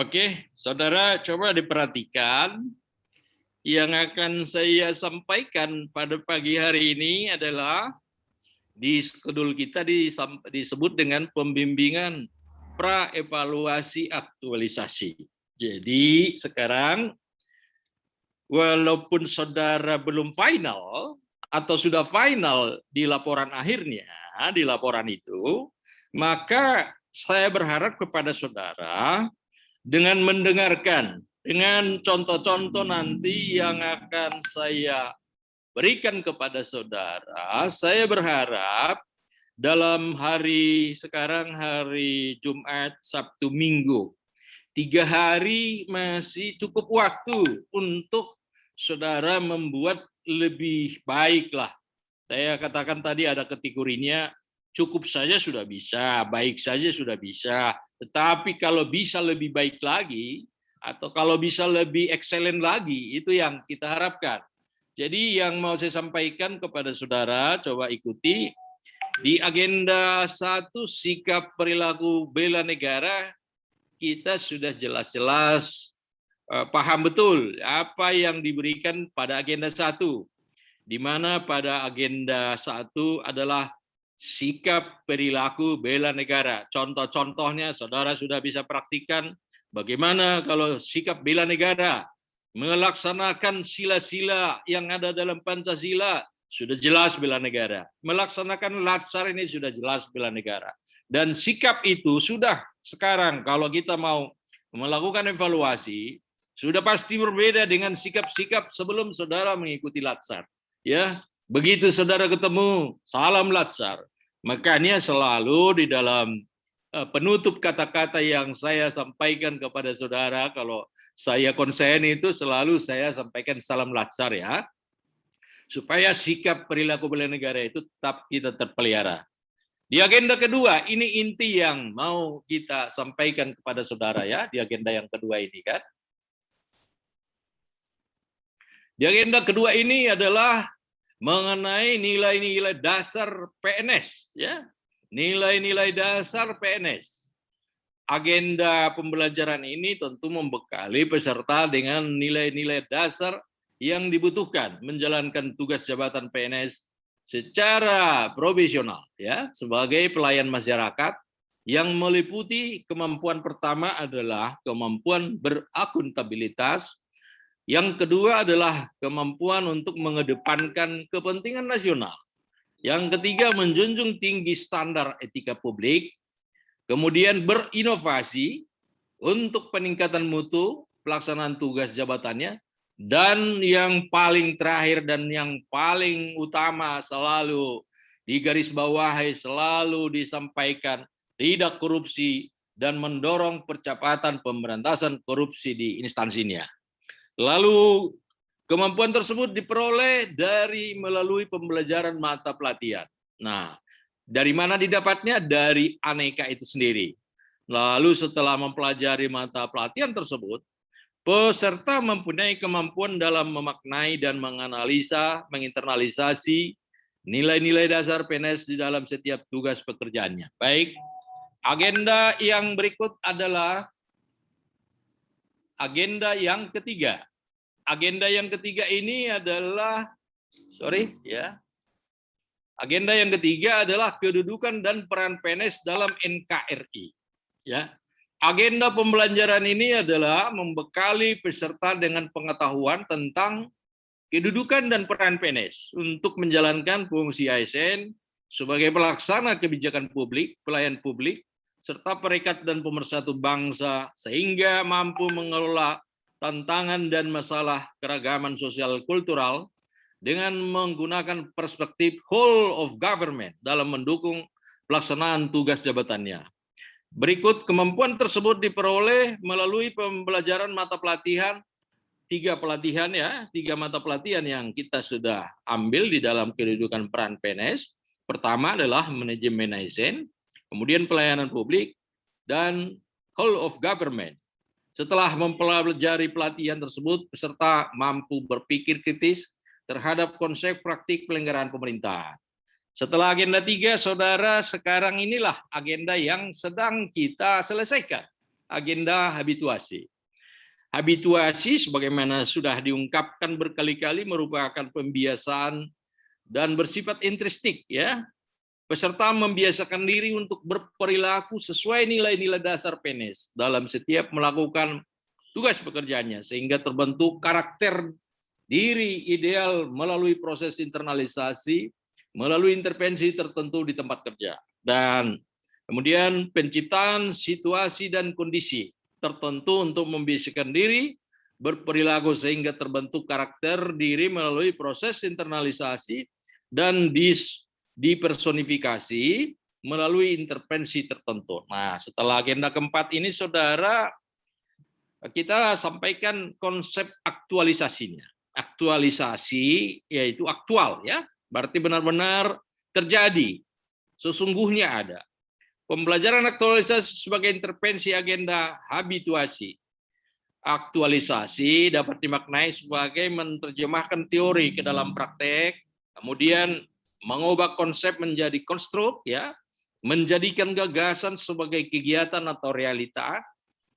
Oke, saudara coba diperhatikan. Yang akan saya sampaikan pada pagi hari ini adalah di skedul kita disebut dengan pembimbingan pra-evaluasi aktualisasi. Jadi sekarang walaupun saudara belum final atau sudah final di laporan akhirnya, di laporan itu, maka saya berharap kepada saudara dengan mendengarkan, dengan contoh-contoh nanti yang akan saya berikan kepada saudara, saya berharap dalam sekarang hari Jumat, Sabtu, Minggu, 3 hari masih cukup waktu untuk saudara membuat lebih baik lah. Saya katakan tadi ada kategorinya, cukup saja sudah bisa, baik saja sudah bisa. Tetapi kalau bisa lebih baik lagi, atau kalau bisa lebih excellent lagi, itu yang kita harapkan. Jadi yang mau saya sampaikan kepada saudara, coba ikuti. Di agenda 1, sikap perilaku bela negara, kita sudah jelas-jelas paham betul apa yang diberikan pada agenda 1. Di mana pada agenda 1 adalah sikap perilaku bela negara. Contoh-contohnya saudara sudah bisa praktikkan bagaimana kalau sikap bela negara, melaksanakan sila-sila yang ada dalam Pancasila, sudah jelas bela negara. Melaksanakan Latsar ini sudah jelas bela negara. Dan sikap itu sudah sekarang kalau kita mau melakukan evaluasi, sudah pasti berbeda dengan sikap-sikap sebelum saudara mengikuti Latsar. Ya, begitu saudara ketemu, salam Latsar. Makanya selalu di dalam penutup kata-kata yang saya sampaikan kepada saudara, kalau saya konsen itu selalu saya sampaikan salam Latsar ya, supaya sikap perilaku bela negara itu tetap kita terpelihara. Di agenda kedua, ini inti yang mau kita sampaikan kepada saudara ya, di agenda yang kedua ini kan. Di agenda kedua ini adalah mengenai nilai-nilai dasar PNS ya. Nilai-nilai dasar PNS. Agenda pembelajaran ini tentu membekali peserta dengan nilai-nilai dasar yang dibutuhkan menjalankan tugas jabatan PNS secara profesional ya, sebagai pelayan masyarakat yang meliputi kemampuan pertama adalah kemampuan berakuntabilitas, yang kedua adalah kemampuan untuk mengedepankan kepentingan nasional, yang ketiga menjunjung tinggi standar etika publik, kemudian berinovasi untuk peningkatan mutu pelaksanaan tugas jabatannya, dan yang paling terakhir dan yang paling utama selalu digarisbawahi, selalu disampaikan, tidak korupsi dan mendorong percepatan pemberantasan korupsi di instansinya. Lalu kemampuan tersebut diperoleh melalui pembelajaran mata pelatihan. Nah, dari mana didapatnya? Dari Aneka itu sendiri. Lalu setelah mempelajari mata pelatihan tersebut, peserta mempunyai kemampuan dalam memaknai dan menganalisa, menginternalisasi nilai-nilai dasar PNS di dalam setiap tugas pekerjaannya. Baik, agenda yang berikut adalah agenda yang ketiga. Agenda yang ketiga ini adalah, agenda yang ketiga adalah kedudukan dan peran PNS dalam NKRI. Ya, agenda pembelajaran ini adalah membekali peserta dengan pengetahuan tentang kedudukan dan peran PNS untuk menjalankan fungsi ASN sebagai pelaksana kebijakan publik, pelayan publik, serta perekat dan pemersatu bangsa sehingga mampu mengelola tantangan dan masalah keragaman sosial kultural dengan menggunakan perspektif whole of government dalam mendukung pelaksanaan tugas jabatannya. Berikut kemampuan tersebut diperoleh melalui pembelajaran mata pelatihan, 3 mata pelatihan yang kita sudah ambil di dalam kedudukan peran PNS. Pertama adalah manajemen ASN, kemudian pelayanan publik, dan whole of government. Setelah mempelajari pelatihan tersebut, peserta mampu berpikir kritis terhadap konsep praktik penyelenggaraan pemerintahan. Setelah agenda 3, saudara, sekarang inilah agenda yang sedang kita selesaikan. agenda habituasi. Habituasi sebagaimana sudah diungkapkan berkali-kali merupakan pembiasaan dan bersifat intristik, ya. Peserta membiasakan diri untuk berperilaku sesuai nilai-nilai dasar PNS dalam setiap melakukan tugas pekerjaannya, sehingga terbentuk karakter diri ideal melalui proses internalisasi, melalui intervensi tertentu di tempat kerja. Dan kemudian penciptaan situasi dan kondisi tertentu untuk membiasakan diri berperilaku sehingga terbentuk karakter diri melalui proses internalisasi dan dipersonifikasi melalui intervensi tertentu. Nah, setelah agenda keempat ini, saudara, kita sampaikan konsep aktualisasinya. Aktualisasi yaitu aktual, ya, berarti benar-benar terjadi, sesungguhnya ada. Pembelajaran aktualisasi sebagai intervensi agenda habituasi. Aktualisasi dapat dimaknai sebagai menerjemahkan teori ke dalam praktek, kemudian mengubah konsep menjadi konstruk, ya, menjadikan gagasan sebagai kegiatan atau realita,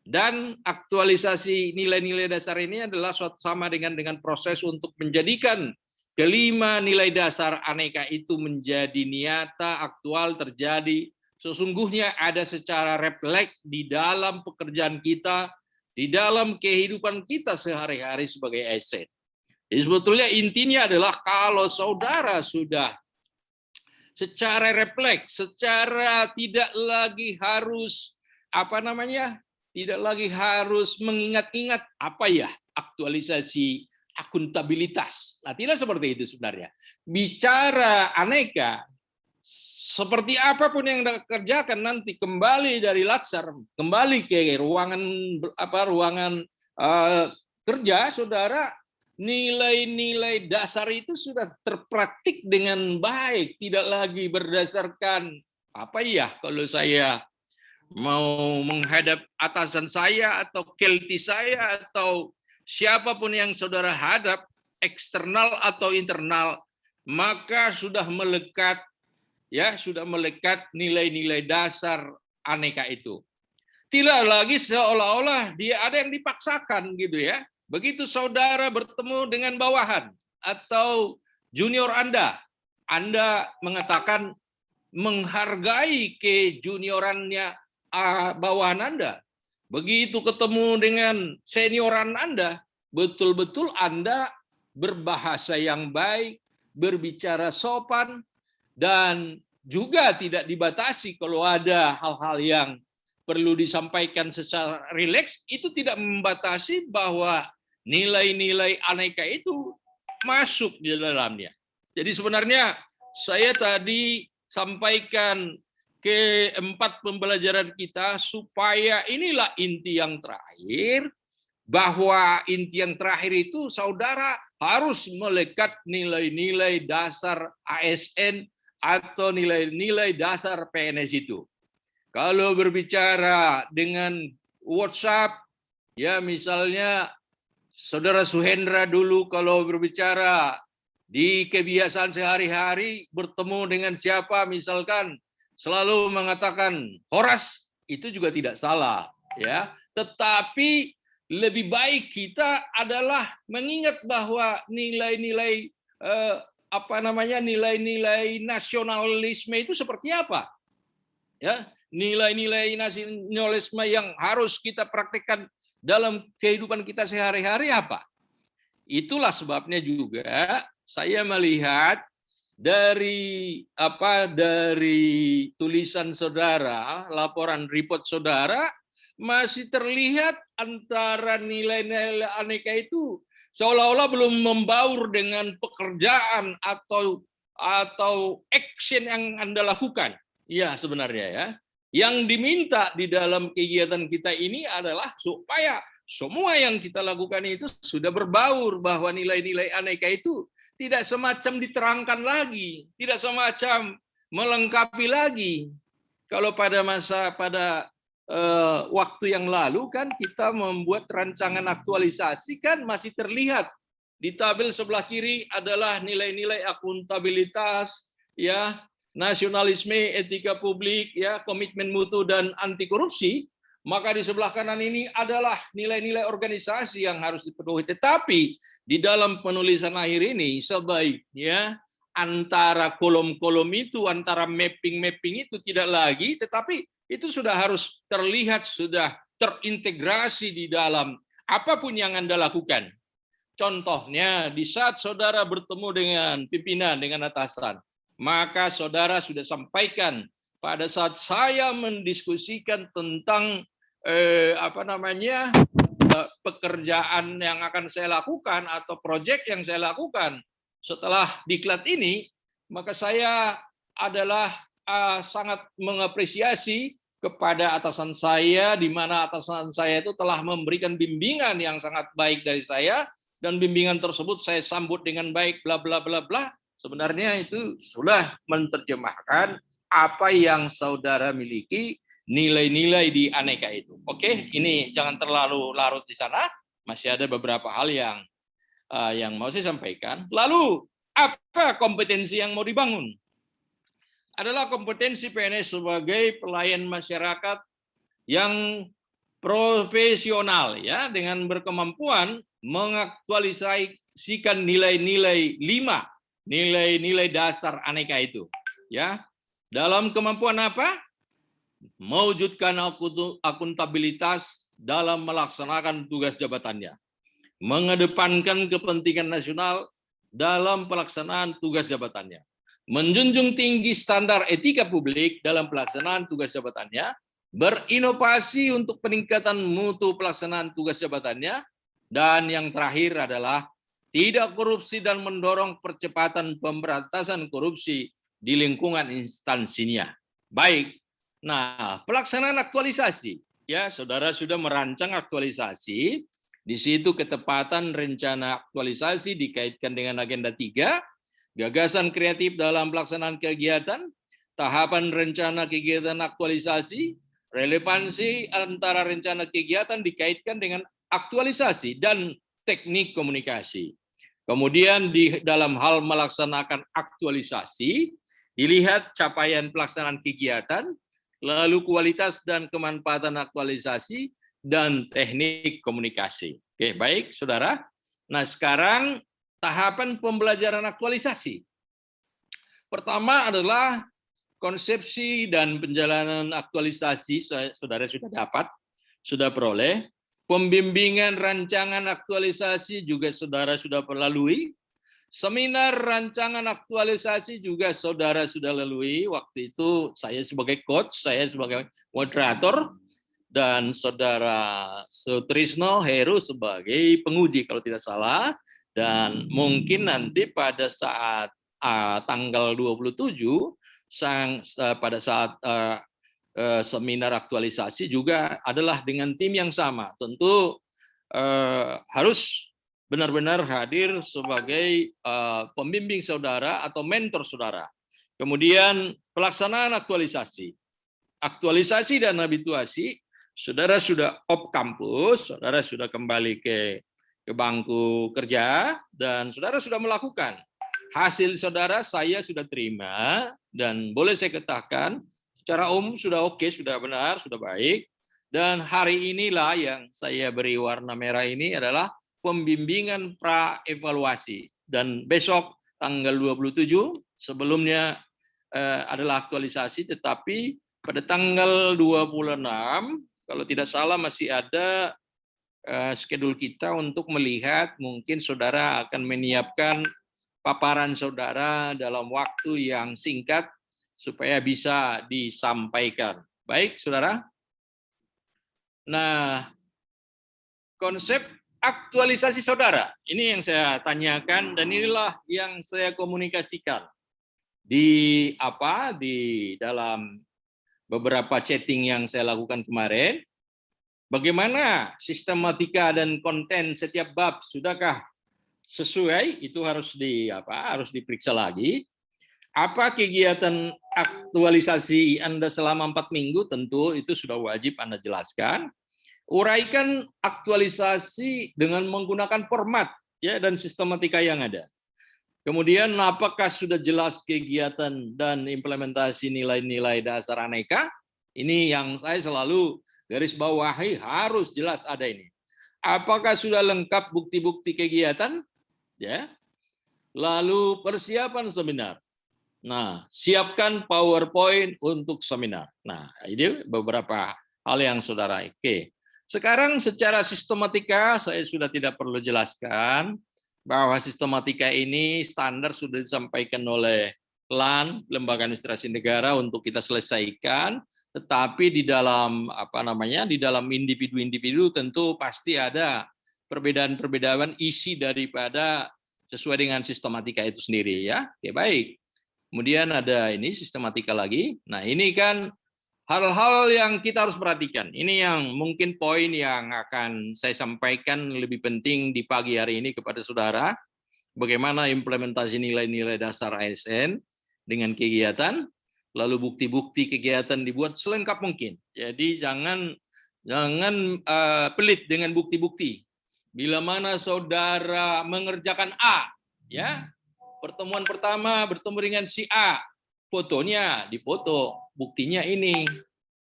dan aktualisasi nilai-nilai dasar ini adalah sama dengan proses untuk menjadikan kelima nilai dasar aneka itu menjadi nyata, aktual, terjadi, sesungguhnya ada secara refleks di dalam pekerjaan kita, di dalam kehidupan kita sehari-hari sebagai ASN. Jadi sebetulnya intinya adalah kalau saudara sudah secara refleks, secara tidak lagi harus tidak lagi harus mengingat-ingat apa ya aktualisasi akuntabilitas. Nah, tidak seperti itu sebenarnya. Bicara aneka, seperti apapun yang Anda kerjakan nanti kembali dari latsar, kembali ke ruangan kerja, saudara, nilai-nilai dasar itu sudah terpraktik dengan baik, tidak lagi berdasarkan apa ya kalau saya mau menghadap atasan saya atau kelti saya atau siapapun yang saudara hadap, eksternal atau internal, maka sudah melekat, ya, sudah melekat nilai-nilai dasar aneka itu. Tidak lagi seolah-olah dia ada yang dipaksakan gitu, ya. Begitu saudara bertemu dengan bawahan atau junior Anda mengatakan menghargai kejuniorannya bawahan Anda. Begitu ketemu dengan senioran Anda, betul-betul Anda berbahasa yang baik, berbicara sopan, dan juga tidak dibatasi kalau ada hal-hal yang perlu disampaikan secara rileks, itu tidak membatasi bahwa nilai-nilai aneka itu masuk di dalamnya. Jadi sebenarnya saya tadi sampaikan keempat pembelajaran kita supaya inilah inti yang terakhir, bahwa inti yang terakhir itu saudara harus melekat nilai-nilai dasar ASN atau nilai-nilai dasar PNS itu. Kalau berbicara dengan WhatsApp, ya misalnya Saudara Suhendra dulu kalau berbicara di kebiasaan sehari-hari bertemu dengan siapa misalkan selalu mengatakan Horas, itu juga tidak salah, ya. Tetapi lebih baik kita adalah mengingat bahwa nilai-nilai nilai-nilai nasionalisme itu seperti apa, ya. Nilai-nilai nasionalisme yang harus kita praktikkan dalam kehidupan kita sehari-hari apa? Itulah sebabnya juga saya melihat dari tulisan saudara, laporan report saudara, masih terlihat antara nilai-nilai aneka itu seolah-olah belum membaur dengan pekerjaan atau action yang Anda lakukan. Ya, sebenarnya ya. Yang diminta di dalam kegiatan kita ini adalah supaya semua yang kita lakukan itu sudah berbaur, bahwa nilai-nilai aneka itu tidak semacam diterangkan lagi, tidak semacam melengkapi lagi. Kalau pada waktu yang lalu kan kita membuat rancangan aktualisasi kan masih terlihat di tabel sebelah kiri adalah nilai-nilai akuntabilitas, ya, nasionalisme, etika publik, ya, komitmen mutu dan anti korupsi. Maka di sebelah kanan ini adalah nilai-nilai organisasi yang harus dipenuhi. Tetapi di dalam penulisan akhir ini sebaiknya antara kolom-kolom itu, antara mapping-mapping itu tidak lagi, tetapi itu sudah harus terlihat, sudah terintegrasi di dalam apapun yang Anda lakukan. Contohnya, di saat saudara bertemu dengan pimpinan, dengan atasan, maka saudara sudah sampaikan pada saat saya mendiskusikan tentang pekerjaan yang akan saya lakukan atau proyek yang saya lakukan setelah diklat ini, maka saya adalah sangat mengapresiasi kepada atasan saya, di mana atasan saya itu telah memberikan bimbingan yang sangat baik dari saya, dan bimbingan tersebut saya sambut dengan baik, bla bla bla bla. Sebenarnya itu sudah menerjemahkan apa yang saudara miliki, nilai-nilai di aneka itu. Oke, ini jangan terlalu larut di sana. Masih ada beberapa hal yang mau saya sampaikan. Lalu apa kompetensi yang mau dibangun? Adalah kompetensi PNS sebagai pelayan masyarakat yang profesional, ya, dengan berkemampuan mengaktualisasikan nilai-nilai 5, nilai-nilai dasar aneka itu, ya. Dalam kemampuan apa? Mewujudkan akuntabilitas dalam melaksanakan tugas jabatannya, mengedepankan kepentingan nasional dalam pelaksanaan tugas jabatannya, menjunjung tinggi standar etika publik dalam pelaksanaan tugas jabatannya, berinovasi untuk peningkatan mutu pelaksanaan tugas jabatannya, dan yang terakhir adalah tidak korupsi dan mendorong percepatan pemberantasan korupsi di lingkungan instansinya. Baik. Nah, pelaksanaan aktualisasi, ya, saudara sudah merancang aktualisasi. Di situ ketepatan rencana aktualisasi dikaitkan dengan agenda 3, gagasan kreatif dalam pelaksanaan kegiatan, tahapan rencana kegiatan aktualisasi, relevansi antara rencana kegiatan dikaitkan dengan aktualisasi, dan teknik komunikasi. Kemudian di dalam hal melaksanakan aktualisasi, dilihat capaian pelaksanaan kegiatan, lalu kualitas dan kemanfaatan aktualisasi, dan teknik komunikasi. Oke, baik, saudara. Nah, sekarang tahapan pembelajaran aktualisasi. Pertama adalah konsepsi dan penjalanan aktualisasi, saudara sudah dapat, sudah peroleh. Pembimbingan rancangan aktualisasi juga saudara sudah lalui. Seminar rancangan aktualisasi juga saudara sudah lalui. Waktu itu saya sebagai coach, saya sebagai moderator, dan saudara Sutrisno Heru sebagai penguji kalau tidak salah. Dan mungkin nanti pada saat tanggal 27, pada saat seminar aktualisasi juga adalah dengan tim yang sama. Tentu harus benar-benar hadir sebagai pembimbing saudara atau mentor saudara. Kemudian pelaksanaan aktualisasi. Aktualisasi dan habituasi, saudara sudah off kampus, saudara sudah kembali ke bangku kerja, dan saudara sudah melakukan. Hasil saudara saya sudah terima, dan boleh saya katakan secara umum sudah oke, sudah benar, sudah baik. Dan hari inilah yang saya beri warna merah ini adalah pembimbingan pra-evaluasi. Dan besok tanggal 27, sebelumnya adalah aktualisasi, tetapi pada tanggal 26, kalau tidak salah masih ada schedule kita untuk melihat mungkin saudara akan menyiapkan paparan saudara dalam waktu yang singkat supaya bisa disampaikan. Baik, saudara. Nah, konsep aktualisasi saudara, ini yang saya tanyakan dan inilah yang saya komunikasikan di dalam beberapa chatting yang saya lakukan kemarin. Bagaimana sistematika dan konten setiap bab, sudahkah sesuai? Itu harus diperiksa lagi. Apa kegiatan aktualisasi Anda selama 4 minggu? Tentu itu sudah wajib Anda jelaskan. Uraikan aktualisasi dengan menggunakan format, ya, dan sistematika yang ada. Kemudian apakah sudah jelas kegiatan dan implementasi nilai-nilai dasar aneka? Ini yang saya selalu garis bawahi harus jelas ada ini. Apakah sudah lengkap bukti-bukti kegiatan? Ya. Lalu persiapan seminar. Nah, siapkan PowerPoint untuk seminar. Nah, ini beberapa hal yang saudara. Oke. Sekarang secara sistematika saya sudah tidak perlu jelaskan bahwa sistematika ini standar sudah disampaikan oleh LAN, Lembaga Administrasi Negara, untuk kita selesaikan. Tetapi di dalam di dalam individu-individu tentu pasti ada perbedaan-perbedaan isi daripada sesuai dengan sistematika itu sendiri, ya. Oke, baik. Kemudian ada ini sistematika lagi. Nah, ini kan hal-hal yang kita harus perhatikan. Ini yang mungkin poin yang akan saya sampaikan lebih penting di pagi hari ini kepada saudara. Bagaimana implementasi nilai-nilai dasar ASN dengan kegiatan, lalu bukti-bukti kegiatan dibuat selengkap mungkin. Jadi jangan pelit dengan bukti-bukti. Bila mana saudara mengerjakan A, ya, pertemuan pertama bertemu dengan si A, fotonya difoto, buktinya ini.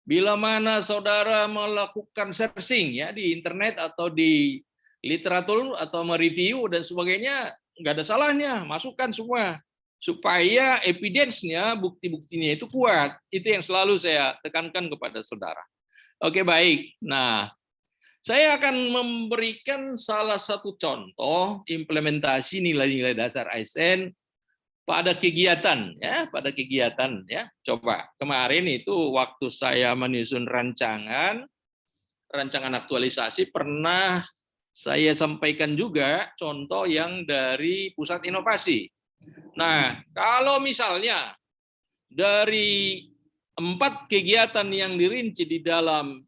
Bila mana saudara melakukan searching ya di internet atau di literatur atau mereview dan sebagainya, nggak ada salahnya, masukkan semua supaya evidence-nya, bukti-buktinya itu kuat. Itu yang selalu saya tekankan kepada saudara. Oke, baik. Nah, saya akan memberikan salah satu contoh implementasi nilai-nilai dasar ASN pada kegiatan, ya, pada kegiatan, ya. Coba kemarin itu waktu saya menyusun rancangan aktualisasi, pernah saya sampaikan juga contoh yang dari pusat inovasi. Nah, kalau misalnya dari 4 kegiatan yang dirinci di dalam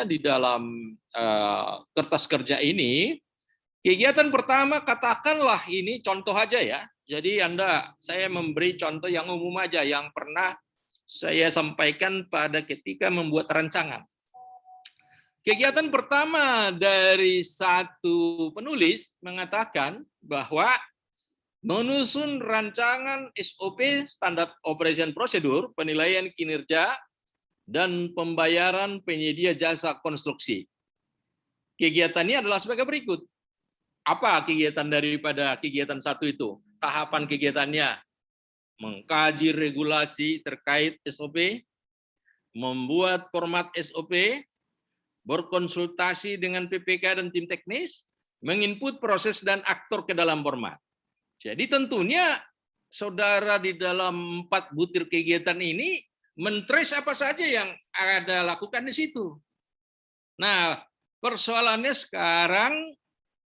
di dalam kertas kerja ini, kegiatan pertama katakanlah ini contoh aja ya. Jadi saya memberi contoh yang umum aja yang pernah saya sampaikan pada ketika membuat rancangan. Kegiatan pertama dari satu penulis mengatakan bahwa menyusun rancangan SOP (Standard Operation Procedure) penilaian kinerja dan pembayaran penyedia jasa konstruksi. Kegiatannya adalah sebagai berikut. Apa kegiatan daripada kegiatan satu itu? Tahapan kegiatannya: mengkaji regulasi terkait SOP, membuat format SOP, berkonsultasi dengan PPK dan tim teknis, menginput proses dan aktor ke dalam format. Jadi tentunya saudara di dalam 4 butir kegiatan ini men-trace apa saja yang ada lakukan di situ. Nah, persoalannya sekarang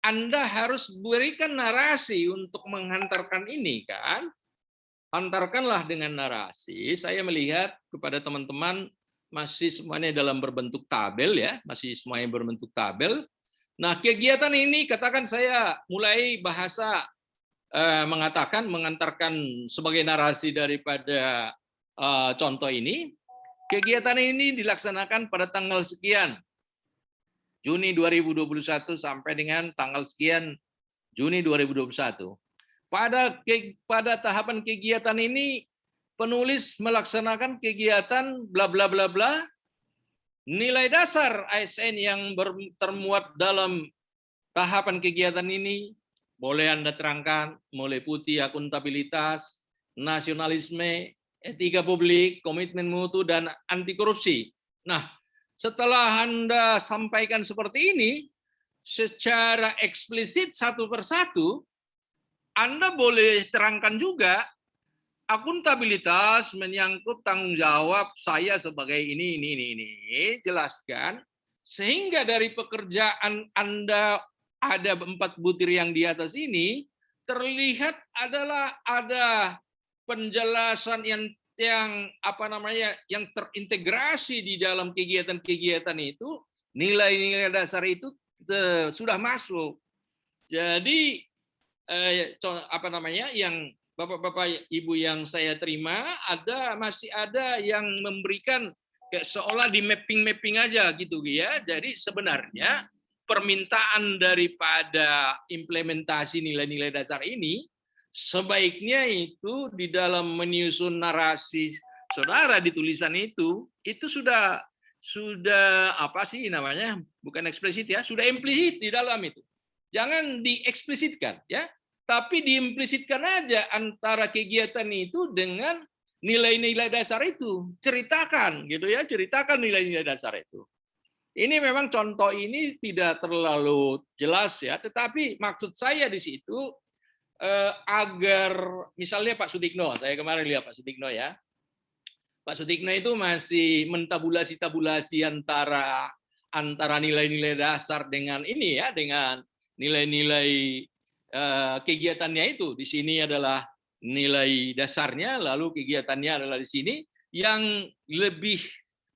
Anda harus berikan narasi untuk menghantarkan ini, kan? Hantarkanlah dengan narasi. Saya melihat kepada teman-teman masih semuanya dalam berbentuk tabel, ya, masih semuanya berbentuk tabel. Nah, kegiatan ini katakan saya mulai bahasa mengantarkan sebagai narasi daripada contoh ini. Kegiatan ini dilaksanakan pada tanggal sekian Juni 2021 sampai dengan tanggal sekian Juni 2021. Pada tahapan kegiatan ini penulis melaksanakan kegiatan bla bla bla bla. Nilai dasar ASN yang termuat dalam tahapan kegiatan ini boleh Anda terangkan, mulai putih akuntabilitas, nasionalisme, etika publik, komitmen mutu, dan anti korupsi. Nah, setelah Anda sampaikan seperti ini, secara eksplisit satu persatu, Anda boleh terangkan juga akuntabilitas menyangkut tanggung jawab saya sebagai ini, jelaskan, sehingga dari pekerjaan Anda ada 4 butir yang di atas ini, terlihat adalah ada penjelasan yang terintegrasi di dalam kegiatan-kegiatan itu, nilai-nilai dasar itu sudah masuk. Jadi yang Bapak-bapak Ibu yang saya terima, masih ada yang memberikan kayak seolah di mapping aja gitu ya. Jadi sebenarnya permintaan daripada implementasi nilai-nilai dasar ini sebaiknya itu di dalam menyusun narasi saudara di tulisan itu sudah sudah apa sih namanya? Bukan eksplisit ya, sudah implisit di dalam itu. Jangan dieksplisitkan ya, tapi diimplisitkan aja antara kegiatan itu dengan nilai-nilai dasar itu. Ceritakan gitu ya, ceritakan nilai-nilai dasar itu. Ini memang contoh ini tidak terlalu jelas ya, tetapi maksud saya di situ agar misalnya Pak Sutikno, saya kemarin lihat Pak Sutikno ya, Pak Sutikno itu masih mentabulasi-tabulasi antara nilai-nilai dasar dengan ini ya, dengan nilai-nilai kegiatannya itu. Di sini adalah nilai dasarnya, lalu kegiatannya adalah di sini. Yang lebih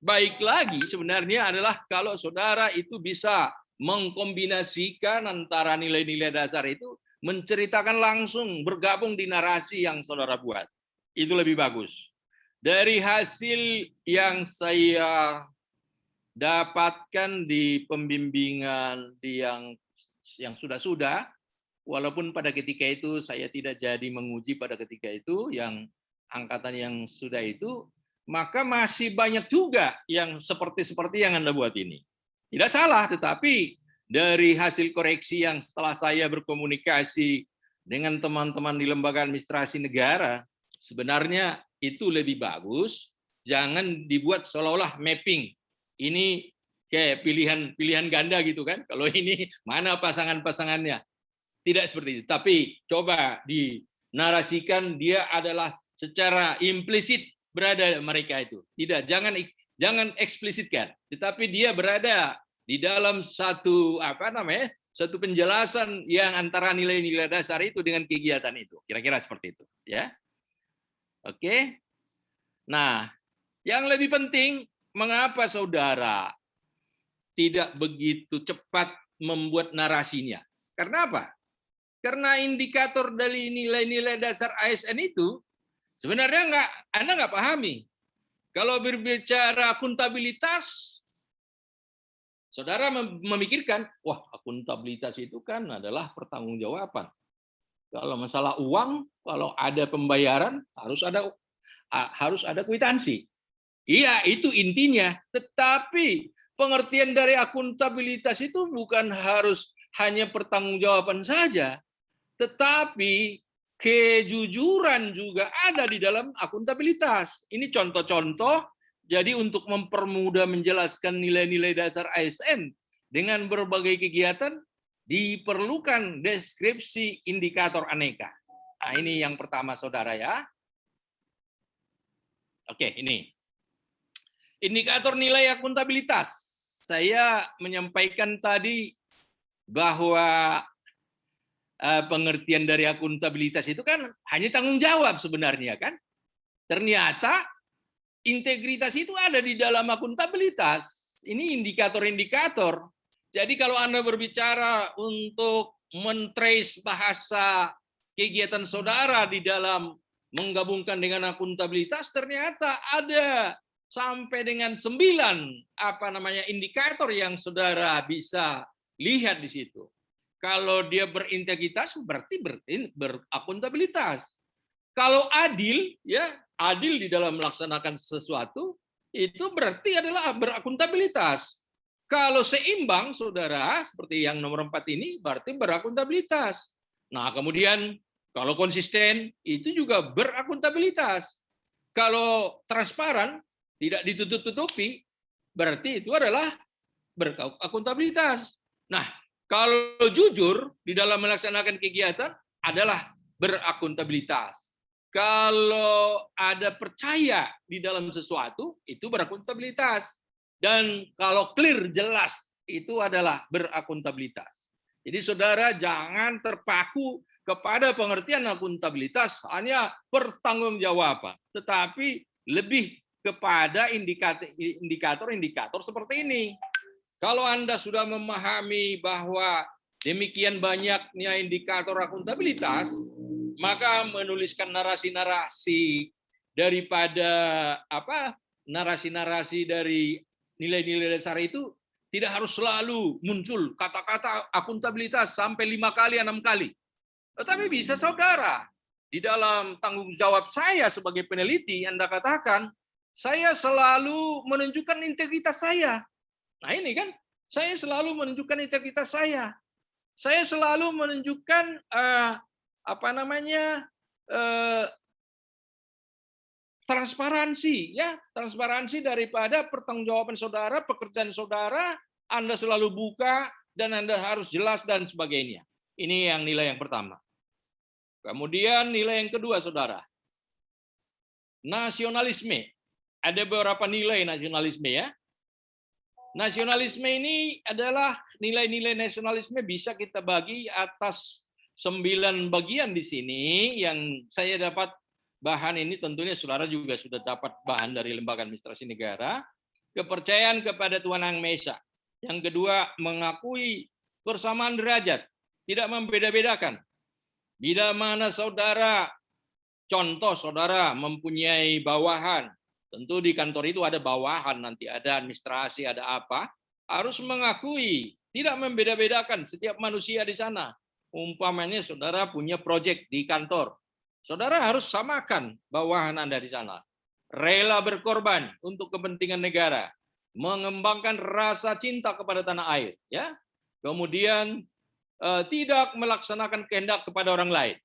baik lagi sebenarnya adalah kalau saudara itu bisa mengkombinasikan antara nilai-nilai dasar itu, menceritakan langsung, bergabung di narasi yang saudara buat. Itu lebih bagus. Dari hasil yang saya dapatkan di pembimbingan yang sudah-sudah, walaupun pada ketika itu saya tidak jadi menguji pada ketika itu, yang angkatan yang sudah itu, maka masih banyak juga yang seperti yang Anda buat ini. Tidak salah, tetapi dari hasil koreksi yang setelah saya berkomunikasi dengan teman-teman di lembaga administrasi negara, sebenarnya itu lebih bagus. Jangan dibuat seolah-olah mapping. Ini kayak pilihan ganda gitu kan. Kalau ini mana pasangan-pasangannya. Tidak seperti itu. Tapi coba dinarasikan dia adalah secara implisit berada mereka itu. Tidak, jangan eksplisitkan. Tetapi dia berada di dalam satu satu penjelasan yang antara nilai-nilai dasar itu dengan kegiatan itu. Kira-kira seperti itu, ya. Oke. Nah, yang lebih penting, mengapa saudara tidak begitu cepat membuat narasinya? Karena apa? Karena indikator dari nilai-nilai dasar ASN itu sebenarnya Anda nggak pahami. Kalau berbicara akuntabilitas, saudara memikirkan, wah akuntabilitas itu kan adalah pertanggungjawaban. Kalau masalah uang, kalau ada pembayaran harus ada kwitansi. Iya, itu intinya. Tetapi pengertian dari akuntabilitas itu bukan harus hanya pertanggungjawaban saja, tetapi kejujuran juga ada di dalam akuntabilitas. Ini contoh-contoh. Jadi untuk mempermudah menjelaskan nilai-nilai dasar ASN dengan berbagai kegiatan, diperlukan deskripsi indikator aneka. Nah, ini yang pertama, saudara ya. Oke, ini. Indikator nilai akuntabilitas. Saya menyampaikan tadi bahwa pengertian dari akuntabilitas itu kan hanya tanggung jawab sebenarnya kan. Ternyata integritas itu ada di dalam akuntabilitas. Ini indikator-indikator. Jadi kalau Anda berbicara untuk men-trace bahasa kegiatan saudara di dalam menggabungkan dengan akuntabilitas, ternyata ada sampai dengan 9 indikator yang saudara bisa lihat di situ. Kalau dia berintegritas berarti berakuntabilitas. Kalau adil, ya adil di dalam melaksanakan sesuatu, itu berarti adalah berakuntabilitas. Kalau seimbang, saudara, seperti yang nomor 4 ini, berarti berakuntabilitas. Nah, kemudian kalau konsisten, itu juga berakuntabilitas. Kalau transparan, tidak ditutup-tutupi, berarti itu adalah berakuntabilitas. Nah, kalau jujur di dalam melaksanakan kegiatan adalah berakuntabilitas. Kalau ada percaya di dalam sesuatu, itu berakuntabilitas. Dan kalau clear, jelas, itu adalah berakuntabilitas. Jadi saudara jangan terpaku kepada pengertian akuntabilitas hanya pertanggungjawaban, tetapi lebih kepada indikator-indikator seperti ini. Kalau Anda sudah memahami bahwa demikian banyaknya indikator akuntabilitas, maka menuliskan narasi-narasi daripada narasi-narasi dari nilai-nilai dasar itu tidak harus selalu muncul kata-kata akuntabilitas sampai 5 kali, 6 kali. Tetapi bisa saudara, di dalam tanggung jawab saya sebagai peneliti, Anda katakan, saya selalu menunjukkan integritas saya. Nah ini kan, saya selalu menunjukkan integritas saya. Saya selalu menunjukkan transparansi, ya, transparansi daripada pertanggungjawaban saudara, pekerjaan saudara, Anda selalu buka dan Anda harus jelas dan sebagainya. Ini yang nilai yang pertama. Kemudian nilai yang kedua, saudara, nasionalisme. Ada beberapa nilai nasionalisme, ya. Nasionalisme ini adalah nilai-nilai nasionalisme bisa kita bagi atas 9 bagian di sini yang saya dapat bahan ini, tentunya saudara juga sudah dapat bahan dari Lembaga Administrasi Negara. Kepercayaan kepada Tuhan Yang Maha Esa. Yang kedua, mengakui persamaan derajat, tidak membeda-bedakan. Bila mana saudara, contoh saudara mempunyai bawahan, tentu di kantor itu ada bawahan, nanti ada administrasi, ada apa, harus mengakui, tidak membeda-bedakan setiap manusia di sana. Umpamanya saudara punya proyek di kantor, saudara harus samakan bawahan Anda di sana. Rela berkorban untuk kepentingan negara, mengembangkan rasa cinta kepada tanah air, ya. Kemudian tidak melaksanakan kehendak kepada orang lain,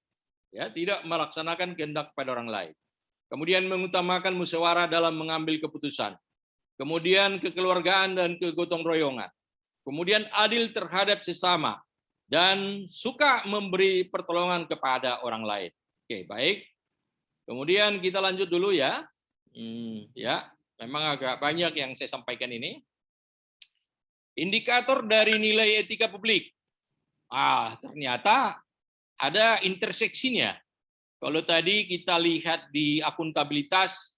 ya, tidak melaksanakan kehendak kepada orang lain. Kemudian mengutamakan musyawarah dalam mengambil keputusan. Kemudian kekeluargaan dan kegotong royongan. Kemudian adil terhadap sesama dan suka memberi pertolongan kepada orang lain. Oke, baik. Kemudian kita lanjut dulu, ya. Ya, memang agak banyak yang saya sampaikan ini. Indikator dari nilai etika publik. Ternyata ada interseksinya. Kalau tadi kita lihat di akuntabilitas,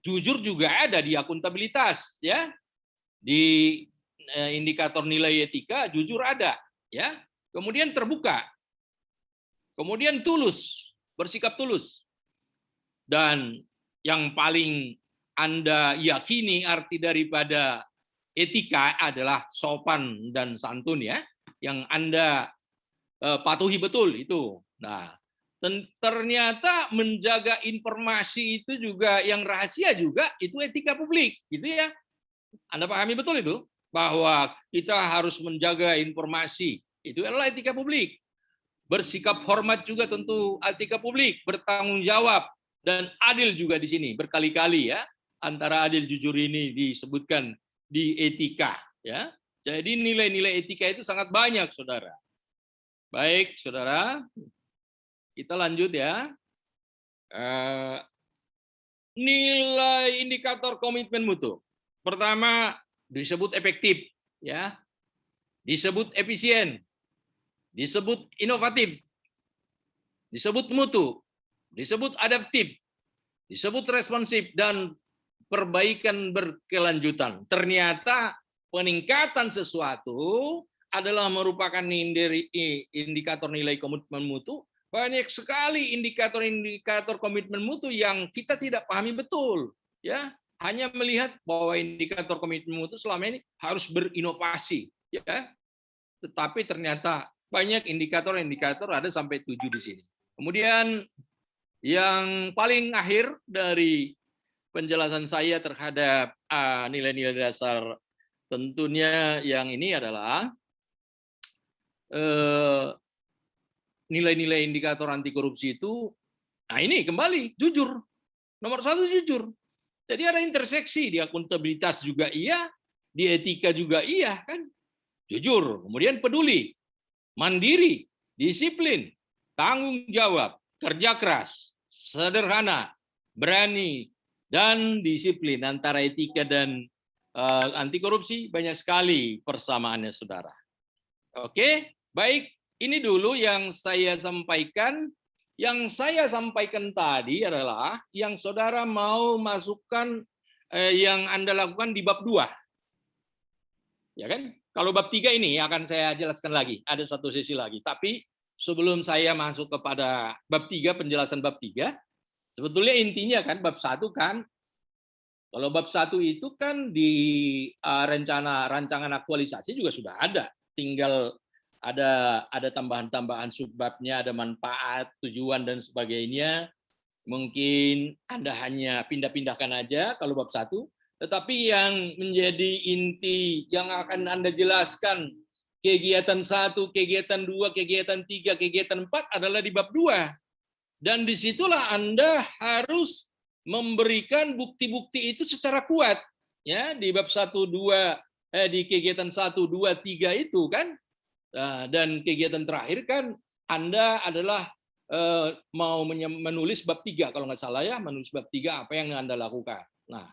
jujur juga ada di akuntabilitas, ya. Di indikator nilai etika jujur ada, ya. Kemudian terbuka. Kemudian tulus, bersikap tulus. Dan yang paling Anda yakini arti daripada etika adalah sopan dan santun, ya. Yang Anda patuhi betul itu. Nah, ternyata menjaga informasi itu juga yang rahasia juga itu etika publik, gitu ya. Anda pahami betul itu bahwa kita harus menjaga informasi, itu adalah etika publik. Bersikap hormat juga tentu etika publik, bertanggung jawab dan adil juga di sini berkali-kali, ya. Antara adil jujur ini disebutkan di etika, ya. Jadi nilai-nilai etika itu sangat banyak, saudara. Baik, saudara. Kita lanjut, ya. Nilai indikator komitmen mutu. Pertama disebut efektif, ya. Disebut efisien. Disebut inovatif. Disebut mutu. Disebut adaptif. Disebut responsif dan perbaikan berkelanjutan. Ternyata peningkatan sesuatu adalah merupakan indikator nilai komitmen mutu. Banyak sekali indikator-indikator komitmen mutu yang kita tidak pahami betul, ya. Hanya melihat bahwa indikator komitmen mutu selama ini harus berinovasi, ya. Tetapi ternyata banyak indikator-indikator, ada sampai 7 di sini. Kemudian yang paling akhir dari penjelasan saya terhadap nilai-nilai dasar, tentunya yang ini adalah nilai-nilai indikator anti korupsi itu, nah ini kembali jujur, nomor 1 jujur. Jadi ada interseksi di akuntabilitas juga iya, di etika juga iya, kan, jujur. Kemudian peduli, mandiri, disiplin, tanggung jawab, kerja keras, sederhana, berani, dan disiplin. Antara etika dan anti korupsi banyak sekali persamaannya, saudara. Oke, baik. Ini dulu yang saya sampaikan. Yang saya sampaikan tadi adalah yang saudara mau masukkan, yang Anda lakukan di bab 2. Ya kan? Kalau bab 3 ini akan saya jelaskan lagi. Ada satu sesi lagi. Tapi sebelum saya masuk kepada bab 3, penjelasan bab 3, sebetulnya intinya kan bab 1 kan, kalau bab 1 itu kan di rancangan aktualisasi juga sudah ada. Tinggal ada tambahan-tambahan subbabnya, ada manfaat, tujuan dan sebagainya. Mungkin Anda hanya pindah-pindahkan aja kalau bab 1, tetapi yang menjadi inti yang akan Anda jelaskan kegiatan 1, kegiatan 2, kegiatan 3, kegiatan 4 adalah di bab 2. Dan disitulah Anda harus memberikan bukti-bukti itu secara kuat. Ya, di bab 1, 2, di kegiatan 1, 2, 3 itu kan. Dan kegiatan terakhir kan Anda adalah mau menulis bab 3 kalau nggak salah ya, menulis bab 3 apa yang Anda lakukan. Nah,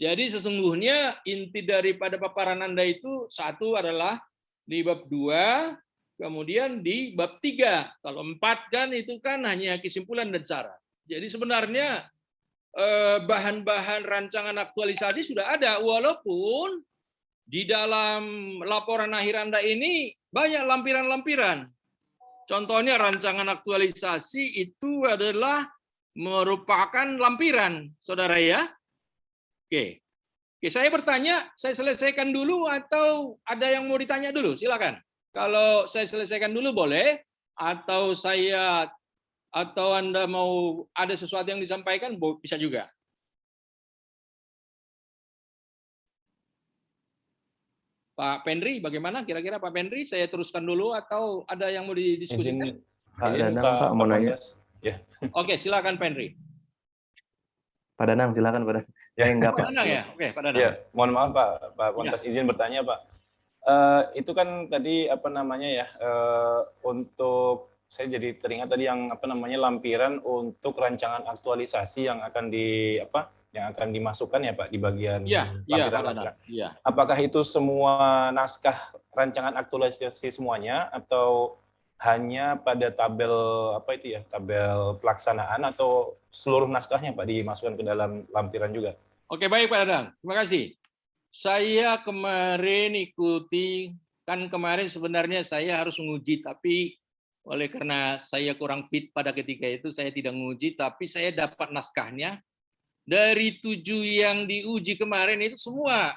jadi sesungguhnya inti daripada paparan Anda itu satu adalah di bab 2, kemudian di bab 3. Kalau 4 kan itu kan hanya kesimpulan dan syarat. Jadi sebenarnya bahan-bahan rancangan aktualisasi sudah ada, walaupun di dalam laporan akhir Anda ini banyak lampiran-lampiran. Contohnya rancangan aktualisasi itu adalah merupakan lampiran, saudara ya. Oke, saya bertanya, saya selesaikan dulu atau ada yang mau ditanya dulu? Silakan. Kalau saya selesaikan dulu boleh, atau Anda mau ada sesuatu yang disampaikan bisa juga. Pak Pendri, bagaimana kira-kira Pak Pendri? Saya teruskan dulu atau ada yang mau didiskusikan? Pak Danang, Pak mau nanya. Ya. Oke, silakan Pendri. Pak Danang, silakan Pak Danang. Ya, enggak, Pak Danang ya. Oke, Pak Danang. Ya, mohon maaf Pak Pontas, izin bertanya Pak. Itu kan tadi untuk saya jadi teringat tadi yang lampiran untuk rancangan aktualisasi yang akan dimasukkan ya Pak di bagian lampiran. Iya. Apakah itu semua naskah rancangan aktualisasi semuanya atau hanya pada tabel tabel pelaksanaan atau seluruh naskahnya Pak dimasukkan ke dalam lampiran juga? Oke, baik Pak Dadang. Terima kasih. Saya kemarin ikuti, kan kemarin sebenarnya saya harus menguji, tapi oleh karena saya kurang fit pada ketika itu, saya tidak menguji, tapi saya dapat naskahnya. Dari 7 yang diuji kemarin itu semua,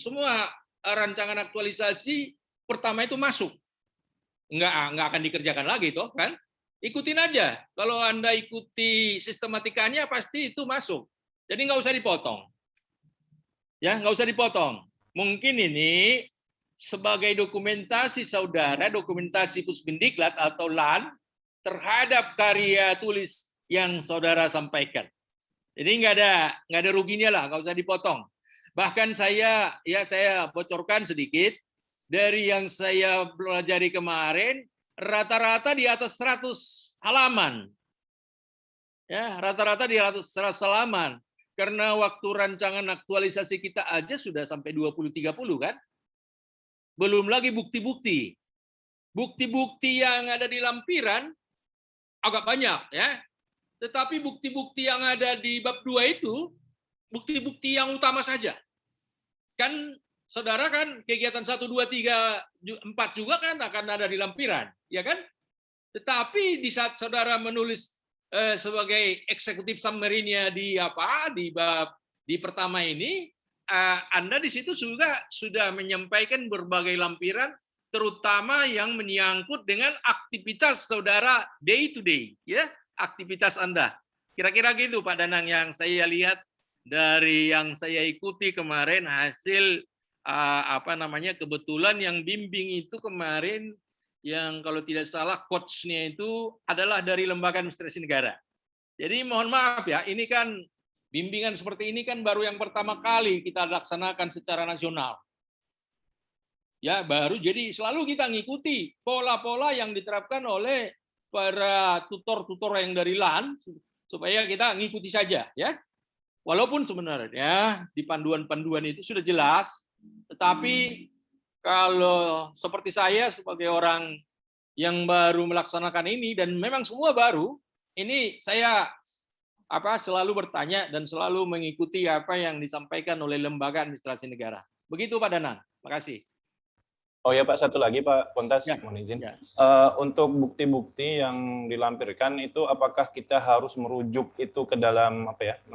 semua rancangan aktualisasi pertama itu masuk. Nggak akan dikerjakan lagi, toh kan? Ikutin aja. Kalau Anda ikuti sistematikanya, pasti itu masuk. Jadi nggak usah dipotong. Ya, nggak usah dipotong. Mungkin ini sebagai dokumentasi saudara, dokumentasi Pusbindiklat atau LAN terhadap karya tulis yang saudara sampaikan. Jadi nggak ada ruginya lah, nggak usah dipotong. Bahkan saya bocorkan sedikit dari yang saya pelajari kemarin, rata-rata di atas 100 halaman. Ya, rata-rata di atas 100 halaman. Karena waktu rancangan aktualisasi kita aja sudah sampai 20-30 kan? Belum lagi bukti-bukti. Bukti-bukti yang ada di lampiran agak banyak ya. Tetapi bukti-bukti yang ada di bab 2 itu bukti-bukti yang utama saja. Kan saudara kan kegiatan 1, 2, 3, 4 juga kan akan ada di lampiran, ya kan? Tetapi di saat saudara menulis sebagai eksekutif summary-nya di pertama ini, Anda di situ sudah menyampaikan berbagai lampiran, terutama yang menyangkut dengan aktivitas saudara day to day, ya, aktivitas Anda. Kira-kira gitu Pak Danang yang saya lihat dari yang saya ikuti kemarin hasil kebetulan yang bimbing itu kemarin yang kalau tidak salah coach-nya itu adalah dari Lembaga Administrasi Negara. Jadi mohon maaf ya, ini kan bimbingan seperti ini kan baru yang pertama kali kita laksanakan secara nasional. Ya, baru, jadi selalu kita ngikuti pola-pola yang diterapkan oleh para tutor-tutor yang dari LAN supaya kita ngikuti saja ya. Walaupun sebenarnya di panduan-panduan itu sudah jelas, tetapi kalau seperti saya sebagai orang yang baru melaksanakan ini dan memang semua baru, ini saya selalu bertanya dan selalu mengikuti apa yang disampaikan oleh Lembaga Administrasi Negara. Begitu Pak Danang. Terima kasih. Oh ya Pak, satu lagi Pak Pontas, ya, mohon izin. Ya. Untuk bukti-bukti yang dilampirkan itu apakah kita harus merujuk itu ke dalam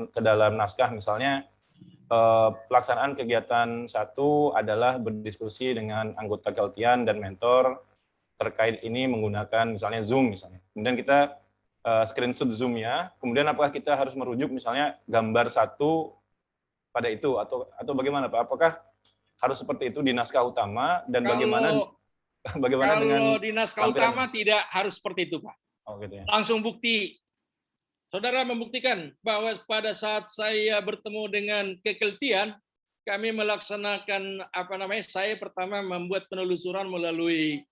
ke dalam naskah, misalnya pelaksanaan kegiatan 1 adalah berdiskusi dengan anggota Keltian dan mentor terkait ini menggunakan misalnya Zoom misalnya. Kemudian kita screenshot Zoom-nya, kemudian apakah kita harus merujuk misalnya gambar satu pada itu atau bagaimana Pak? Apakah harus seperti itu di naskah utama dan bagaimana Kalau dengan di naskah lampiran? utama tidak harus seperti itu, Pak. Oh, gitu ya. Langsung bukti. Saudara membuktikan bahwa pada saat saya bertemu dengan kekeltian, kami melaksanakan saya pertama membuat penelusuran melalui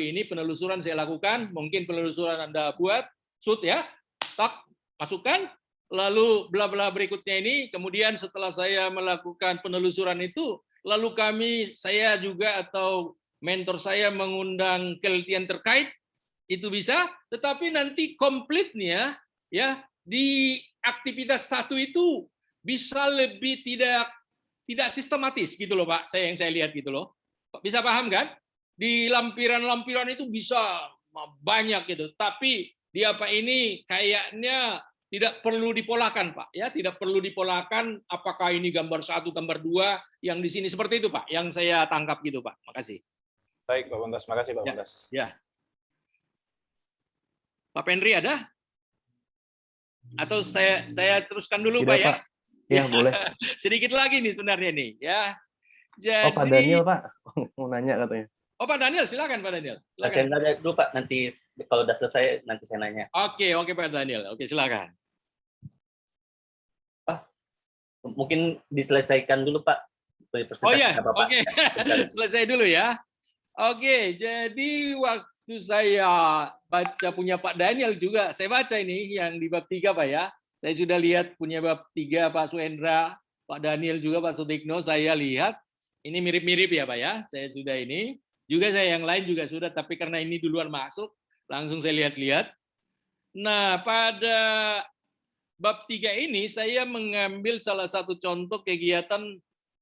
ini penelusuran saya lakukan, mungkin penelusuran Anda buat, ya, tak masukkan, lalu bla bla berikutnya ini, kemudian setelah saya melakukan penelusuran itu, lalu saya juga atau mentor saya mengundang kekeltian terkait, itu bisa, tetapi nanti komplitnya ya di aktivitas satu itu bisa lebih tidak sistematis gitu loh Pak, yang saya lihat gitu loh. Bisa paham kan? Di lampiran-lampiran itu bisa banyak gitu, tapi di apa ini kayaknya tidak perlu dipolakan Pak, ya tidak perlu dipolakan. Apakah ini gambar satu, gambar dua, yang di sini seperti itu Pak, yang saya tangkap gitu Pak. Makasih. Baik Pak Bontas, makasih Pak Bontas. Ya. Pak Penri ada? Atau saya teruskan dulu Tidak, Pak ya? Pak. Ya, boleh. Sedikit lagi nih sebenarnya nih ya. Jadi, Oh, Pak Daniel, Pak. Mau nanya katanya. Oh, Pak Daniel, silakan Pak Daniel. Silakan. Saya nanya dulu Pak, nanti kalau udah selesai nanti saya nanya. Oke Pak Daniel. Oke, silakan. Mungkin diselesaikan dulu Pak. Oh ya, oke. Selesai dulu ya. Oke, jadi waktu saya baca punya Pak Daniel juga, saya baca ini yang di bab 3 Pak ya. Saya sudah lihat punya bab 3 Pak Suendra, Pak Daniel juga Pak Sutikno, saya lihat ini mirip-mirip ya Pak ya. Saya sudah ini, juga saya yang lain juga sudah, tapi karena ini duluan masuk, langsung saya lihat-lihat. Nah, pada bab 3 ini saya mengambil salah satu contoh kegiatan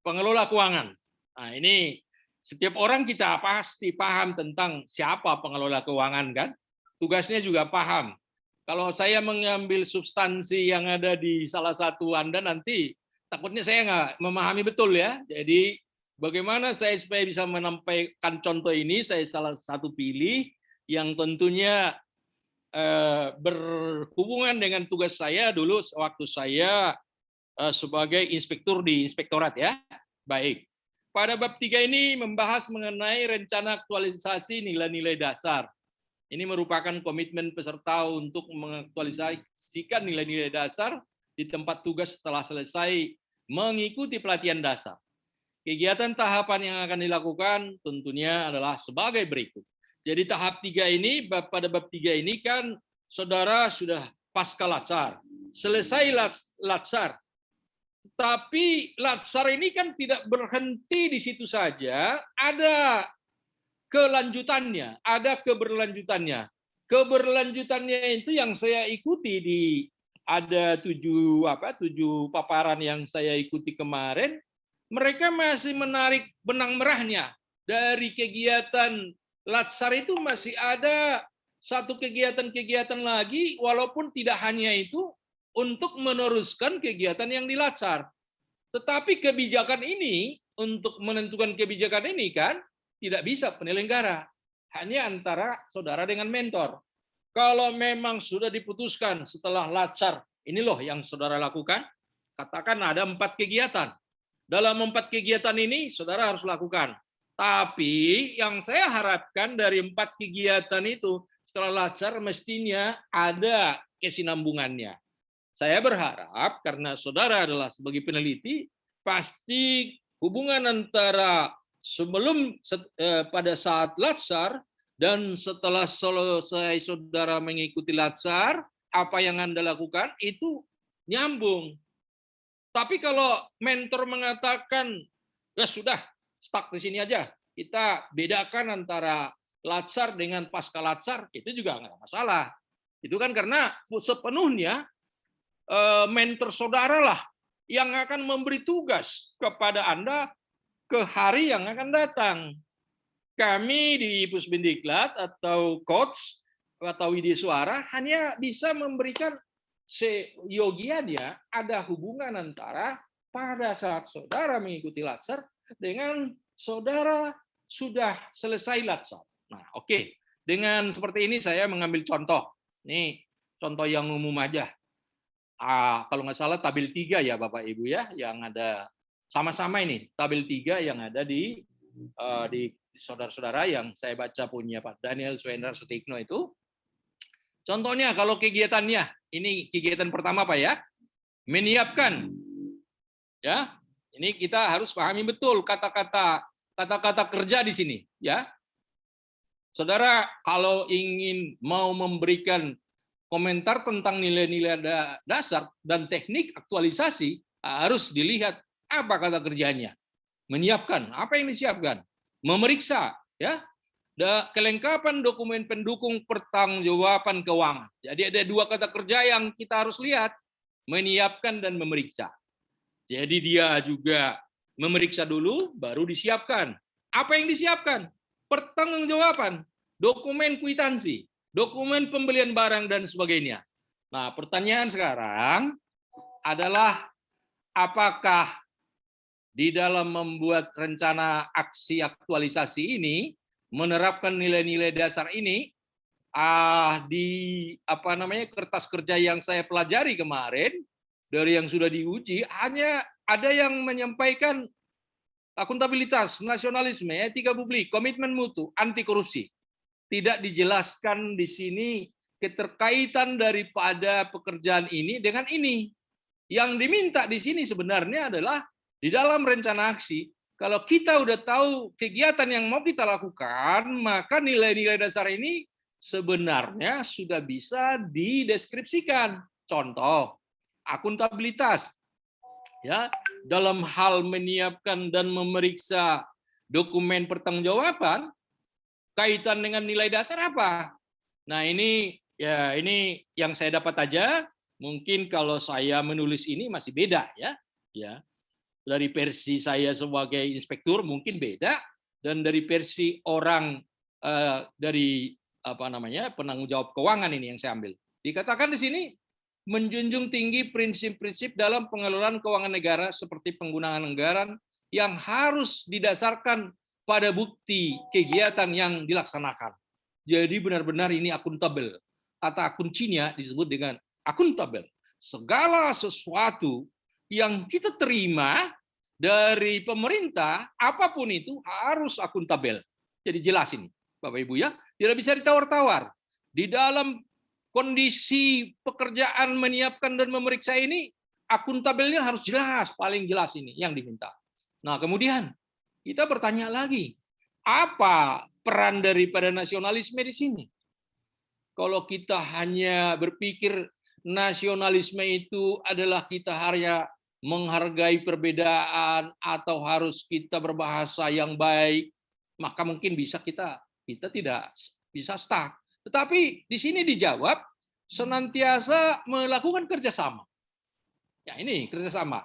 pengelola keuangan. Nah, ini setiap orang kita pasti paham tentang siapa pengelola keuangan kan? Tugasnya juga paham. Kalau saya mengambil substansi yang ada di salah satu Anda nanti, takutnya saya nggak memahami betul ya. Jadi bagaimana saya supaya bisa menampilkan contoh ini, saya salah satu pilih yang tentunya berhubungan dengan tugas saya dulu waktu saya sebagai inspektur di inspektorat ya. Baik. Pada bab 3 ini membahas mengenai rencana aktualisasi nilai-nilai dasar. Ini merupakan komitmen peserta untuk mengaktualisasikan nilai-nilai dasar di tempat tugas setelah selesai mengikuti pelatihan dasar. Kegiatan tahapan yang akan dilakukan tentunya adalah sebagai berikut. Jadi tahap 3 ini, pada bab 3 ini kan saudara sudah pasca latsar, selesai latsar. Tapi latsar ini kan tidak berhenti di situ saja, ada kelanjutannya, ada keberlanjutannya. Keberlanjutannya itu yang saya ikuti di ada 7 paparan yang saya ikuti kemarin. Mereka masih menarik benang merahnya dari kegiatan latsar itu masih ada satu kegiatan-kegiatan lagi, walaupun tidak hanya itu untuk meneruskan kegiatan yang dilatsar. Tetapi kebijakan ini, untuk menentukan kebijakan ini kan tidak bisa penyelenggara, hanya antara saudara dengan mentor. Kalau memang sudah diputuskan setelah latsar, ini loh yang saudara lakukan, katakan ada 4 kegiatan. Dalam 4 kegiatan ini saudara harus lakukan. Tapi yang saya harapkan dari 4 kegiatan itu setelah latsar mestinya ada kesinambungannya. Saya berharap karena saudara adalah sebagai peneliti, pasti hubungan antara sebelum pada saat latsar dan setelah selesai saudara mengikuti latsar, apa yang Anda lakukan itu nyambung. Tapi kalau mentor mengatakan, ya sudah, stuck di sini aja, kita bedakan antara latsar dengan pasca latsar, itu juga nggak ada masalah. Itu kan karena sepenuhnya mentor saudara lah yang akan memberi tugas kepada Anda ke hari yang akan datang. Kami di Pusbendiklat atau coach atau Widisuara hanya bisa memberikan seyogianya ada hubungan antara pada saat saudara mengikuti latsar dengan saudara sudah selesai latsar. Nah, oke. Dengan seperti ini saya mengambil contoh. Ini contoh yang umum aja. Kalau nggak salah tabel 3 ya Bapak Ibu ya, yang ada sama-sama ini tabel 3 yang ada di saudara-saudara yang saya baca punya Pak Daniel Swendra Sutikno itu. Contohnya kalau kegiatannya, ini kegiatan pertama Pak ya, menyiapkan. Ya, ini kita harus pahami betul kata-kata kerja di sini ya. Saudara kalau ingin mau memberikan komentar tentang nilai-nilai dasar dan teknik aktualisasi, harus dilihat apa kata kerjanya. Menyiapkan, apa yang disiapkan? Memeriksa, ya, kelengkapan dokumen pendukung pertanggungjawaban keuangan. Jadi ada dua kata kerja yang kita harus lihat, menyiapkan dan memeriksa. Jadi dia juga memeriksa dulu, baru disiapkan. Apa yang disiapkan? Pertanggungjawaban, dokumen kwitansi, dokumen pembelian barang dan sebagainya. Nah, pertanyaan sekarang adalah apakah di dalam membuat rencana aksi aktualisasi ini menerapkan nilai-nilai dasar ini di kertas kerja yang saya pelajari kemarin dari yang sudah diuji, hanya ada yang menyampaikan akuntabilitas, nasionalisme, etika publik, komitmen mutu, anti korupsi. Tidak dijelaskan di sini keterkaitan daripada pekerjaan ini dengan ini. Yang diminta di sini sebenarnya adalah di dalam rencana aksi, kalau kita udah tahu kegiatan yang mau kita lakukan, maka nilai-nilai dasar ini sebenarnya sudah bisa dideskripsikan. Contoh, akuntabilitas. Ya, dalam hal menyiapkan dan memeriksa dokumen pertanggungjawaban, kaitan dengan nilai dasar apa? Nah, ini yang saya dapat aja. Mungkin kalau saya menulis ini masih beda ya. Ya. Dari versi saya sebagai inspektur mungkin beda, dan dari versi orang dari penanggung jawab keuangan ini yang saya ambil. Dikatakan di sini menjunjung tinggi prinsip-prinsip dalam pengelolaan keuangan negara seperti penggunaan anggaran yang harus didasarkan pada bukti kegiatan yang dilaksanakan. Jadi benar-benar ini akuntabel. Kata kuncinya disebut dengan akuntabel. Segala sesuatu yang kita terima dari pemerintah, apapun itu harus akuntabel. Jadi jelas ini, Bapak Ibu ya, tidak bisa ditawar-tawar. Di dalam kondisi pekerjaan menyiapkan dan memeriksa ini, akuntabelnya harus jelas, paling jelas ini yang diminta. Nah, kemudian kita bertanya lagi, apa peran daripada nasionalisme di sini? Kalau kita hanya berpikir nasionalisme itu adalah kita hanya menghargai perbedaan atau harus kita berbahasa yang baik, maka mungkin bisa kita tidak bisa stuck. Tetapi di sini dijawab senantiasa melakukan kerjasama. Ya ini kerjasama.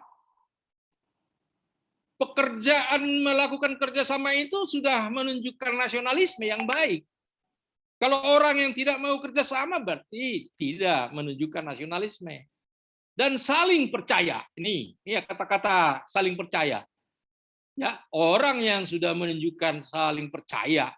Pekerjaan melakukan kerjasama itu sudah menunjukkan nasionalisme yang baik. Kalau orang yang tidak mau kerjasama berarti tidak menunjukkan nasionalisme. Dan saling percaya. Ini ya kata-kata saling percaya. Ya, orang yang sudah menunjukkan saling percaya.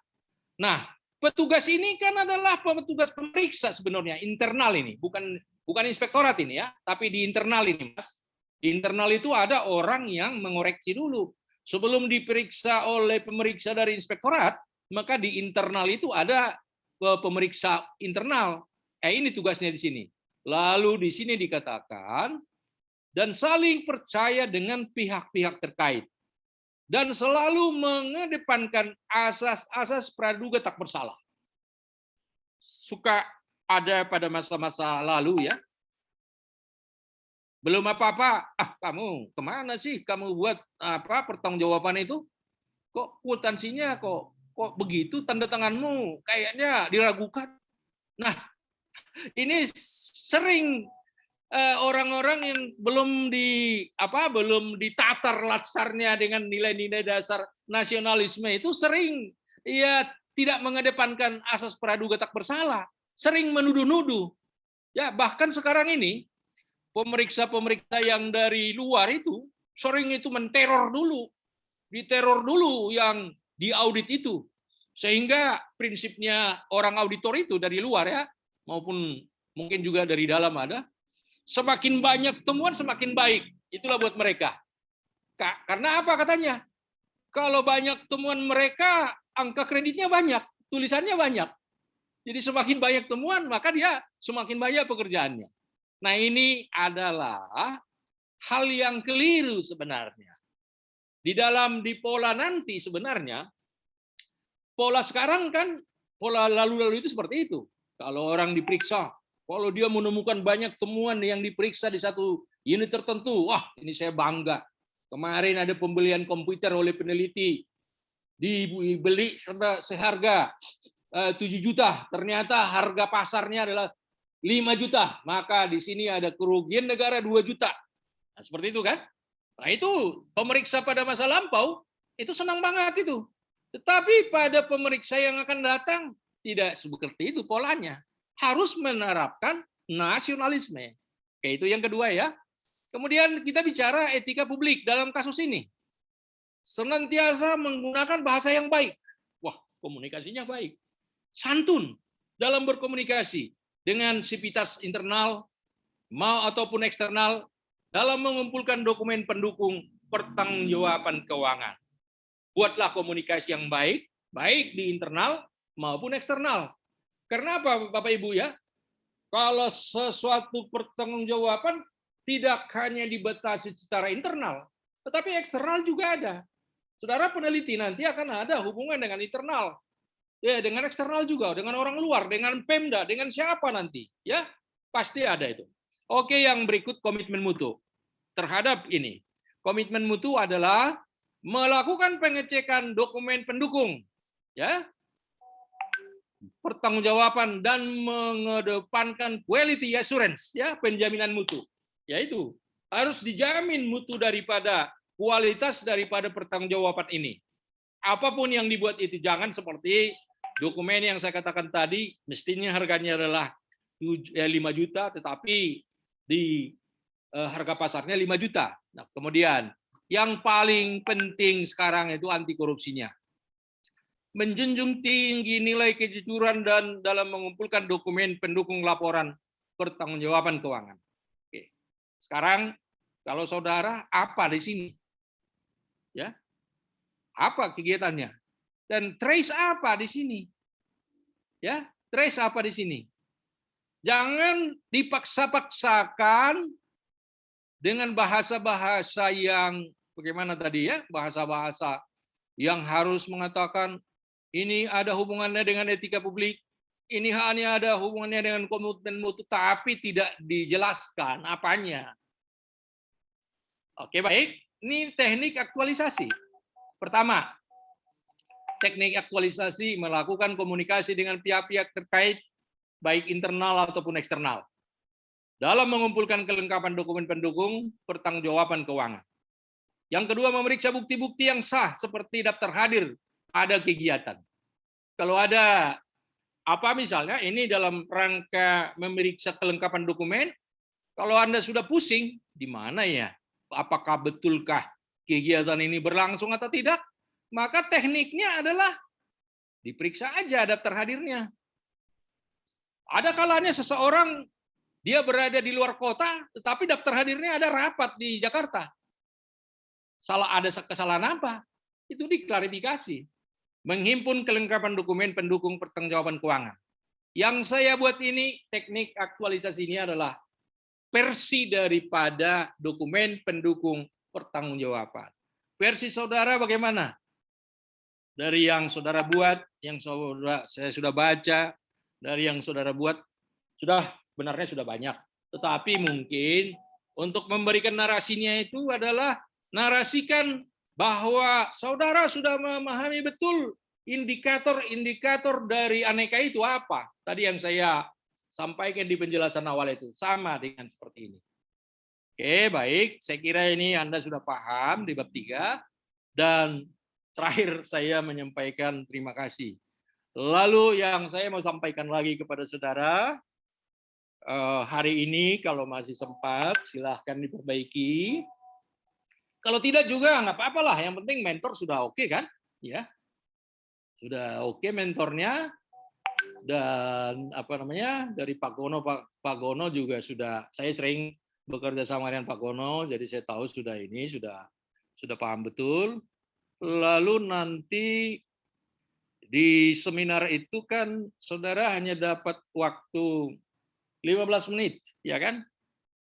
Nah, petugas ini kan adalah petugas pemeriksa sebenarnya, internal ini, bukan inspektorat ini ya, tapi di internal ini, Mas. Di internal itu ada orang yang mengoreksi dulu. Sebelum diperiksa oleh pemeriksa dari inspektorat, maka di internal itu ada pemeriksa internal. Ini tugasnya di sini. Lalu di sini dikatakan dan saling percaya dengan pihak-pihak terkait. Dan selalu mengedepankan asas-asas praduga tak bersalah. Suka ada pada masa-masa lalu ya. Belum apa-apa, kamu kemana sih kamu buat pertanggungjawaban itu? Kok kwitansinya kok begitu, tanda tanganmu kayaknya diragukan. Nah, ini sering orang-orang yang belum ditatar latsarnya dengan nilai-nilai dasar nasionalisme itu sering ya tidak mengedepankan asas praduga tak bersalah, sering menuduh-nuduh. Ya, bahkan sekarang ini pemeriksa-pemeriksa yang dari luar itu sering itu menteror dulu, diteror dulu yang diaudit itu. Sehingga prinsipnya orang auditor itu dari luar ya, maupun mungkin juga dari dalam ada, semakin banyak temuan semakin baik. Itulah buat mereka. Karena apa katanya? Kalau banyak temuan mereka, angka kreditnya banyak, tulisannya banyak. Jadi semakin banyak temuan, maka dia semakin banyak pekerjaannya. Nah, ini adalah hal yang keliru sebenarnya. Di pola nanti sebenarnya, pola sekarang kan, pola lalu-lalu itu seperti itu. Kalau orang diperiksa, kalau dia menemukan banyak temuan yang diperiksa di satu unit tertentu, wah ini saya bangga. Kemarin ada pembelian komputer oleh peneliti, dibeli seharga 7 juta, ternyata harga pasarnya adalah 5 juta, maka di sini ada kerugian negara 2 juta. Nah, seperti itu kan? Nah, itu pemeriksa pada masa lampau, itu senang banget itu. Tetapi pada pemeriksa yang akan datang, tidak seperti itu polanya. Harus menerapkan nasionalisme. Oke, itu yang kedua ya. Kemudian kita bicara etika publik dalam kasus ini. Senantiasa menggunakan bahasa yang baik. Wah, komunikasinya baik. Santun dalam berkomunikasi dengan sivitas internal mau ataupun eksternal dalam mengumpulkan dokumen pendukung pertanggungjawaban keuangan. Buatlah komunikasi yang baik, baik di internal maupun eksternal. Karena apa, Bapak Ibu ya? Kalau sesuatu pertanggungjawaban tidak hanya dibatasi secara internal, tetapi eksternal juga ada. Saudara peneliti nanti akan ada hubungan dengan internal, ya dengan eksternal juga, dengan orang luar, dengan Pemda, dengan siapa nanti, ya pasti ada itu. Oke, yang berikut komitmen mutu terhadap ini. Komitmen mutu adalah melakukan pengecekan dokumen pendukung, ya, pertanggungjawaban dan mengedepankan quality assurance, ya, penjaminan mutu, yaitu harus dijamin mutu daripada kualitas daripada pertanggungjawaban ini. Apapun yang dibuat itu jangan seperti dokumen yang saya katakan tadi, mestinya harganya adalah 5 juta, tetapi di harga pasarnya 5 juta. Nah, kemudian yang paling penting sekarang itu anti korupsinya. Menjunjung tinggi nilai kejujuran dan dalam mengumpulkan dokumen pendukung laporan pertanggungjawaban keuangan. Oke. Sekarang kalau saudara apa di sini? Ya. Apa kegiatannya? Dan trace apa di sini? Ya, trace apa di sini? Jangan dipaksa-paksakan dengan bahasa-bahasa yang bagaimana tadi ya, bahasa-bahasa yang harus mengatakan ini ada hubungannya dengan etika publik, ini hanya ada hubungannya dengan komitmen mutu, tapi tidak dijelaskan apanya. Oke, baik. Ini teknik aktualisasi. Pertama, teknik aktualisasi melakukan komunikasi dengan pihak-pihak terkait, baik internal ataupun eksternal, dalam mengumpulkan kelengkapan dokumen pendukung pertanggungjawaban keuangan. Yang kedua, memeriksa bukti-bukti yang sah seperti daftar hadir pada kegiatan. Kalau ada apa misalnya ini dalam rangka memeriksa kelengkapan dokumen, kalau Anda sudah pusing, di mana ya? Apakah betulkah kegiatan ini berlangsung atau tidak? Maka tekniknya adalah diperiksa aja daftar hadirnya. Ada kalanya seseorang dia berada di luar kota, tetapi daftar hadirnya ada rapat di Jakarta. Ada kesalahan apa? Itu diklarifikasi. Menghimpun kelengkapan dokumen pendukung pertanggungjawaban keuangan. Yang saya buat ini, teknik aktualisasi ini adalah versi daripada dokumen pendukung pertanggungjawaban. Versi saudara bagaimana? Dari yang saudara buat, yang saya sudah baca, dari yang saudara buat, benarnya sudah banyak. Tetapi mungkin untuk memberikan narasinya itu adalah narasikan bahwa saudara sudah memahami betul indikator-indikator dari aneka itu apa. Tadi yang saya sampaikan di penjelasan awal itu sama dengan seperti ini. Oke, baik. Saya kira ini Anda sudah paham di bab 3. Dan terakhir saya menyampaikan terima kasih. Lalu yang saya mau sampaikan lagi kepada saudara, hari ini kalau masih sempat, silahkan diperbaiki. Kalau tidak juga nggak apa-apalah. Yang penting mentor sudah oke kan? Ya, sudah oke mentornya. dan apa namanya dari Pak Gono juga sudah, saya sering bekerja sama dengan Pak Gono, jadi saya tahu sudah paham betul. Lalu nanti di seminar itu kan saudara hanya dapat waktu 15 menit, ya kan?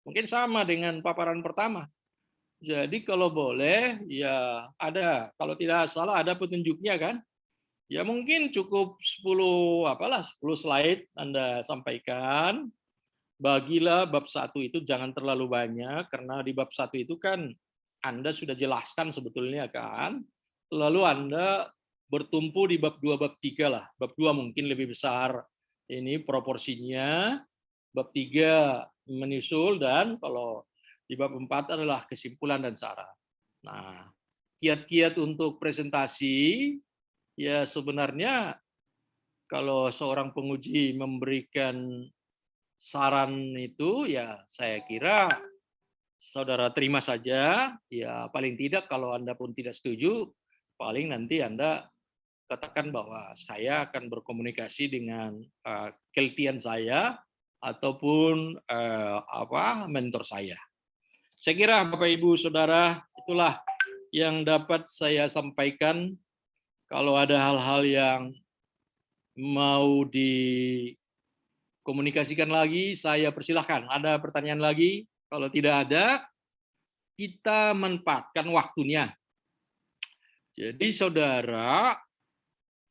Mungkin sama dengan paparan pertama. Jadi kalau boleh ya ada, kalau tidak salah ada petunjuknya kan? Ya mungkin cukup 10 slide Anda sampaikan. Bagilah bab 1 itu jangan terlalu banyak karena di bab 1 itu kan Anda sudah jelaskan sebetulnya kan. Lalu Anda bertumpu di bab 2, bab 3 lah. Bab 2 mungkin lebih besar ini proporsinya. Bab 3 menyusul dan kalau di bab 4 adalah kesimpulan dan saran. Nah, kiat-kiat untuk presentasi ya sebenarnya kalau seorang penguji memberikan saran itu ya saya kira saudara terima saja, ya paling tidak kalau Anda pun tidak setuju, paling nanti Anda katakan bahwa saya akan berkomunikasi dengan klien saya ataupun mentor saya. Saya kira Bapak Ibu Saudara itulah yang dapat saya sampaikan. Kalau ada hal-hal yang mau dikomunikasikan lagi, saya persilahkan. Ada pertanyaan lagi? Kalau tidak ada, kita manfaatkan waktunya. Jadi saudara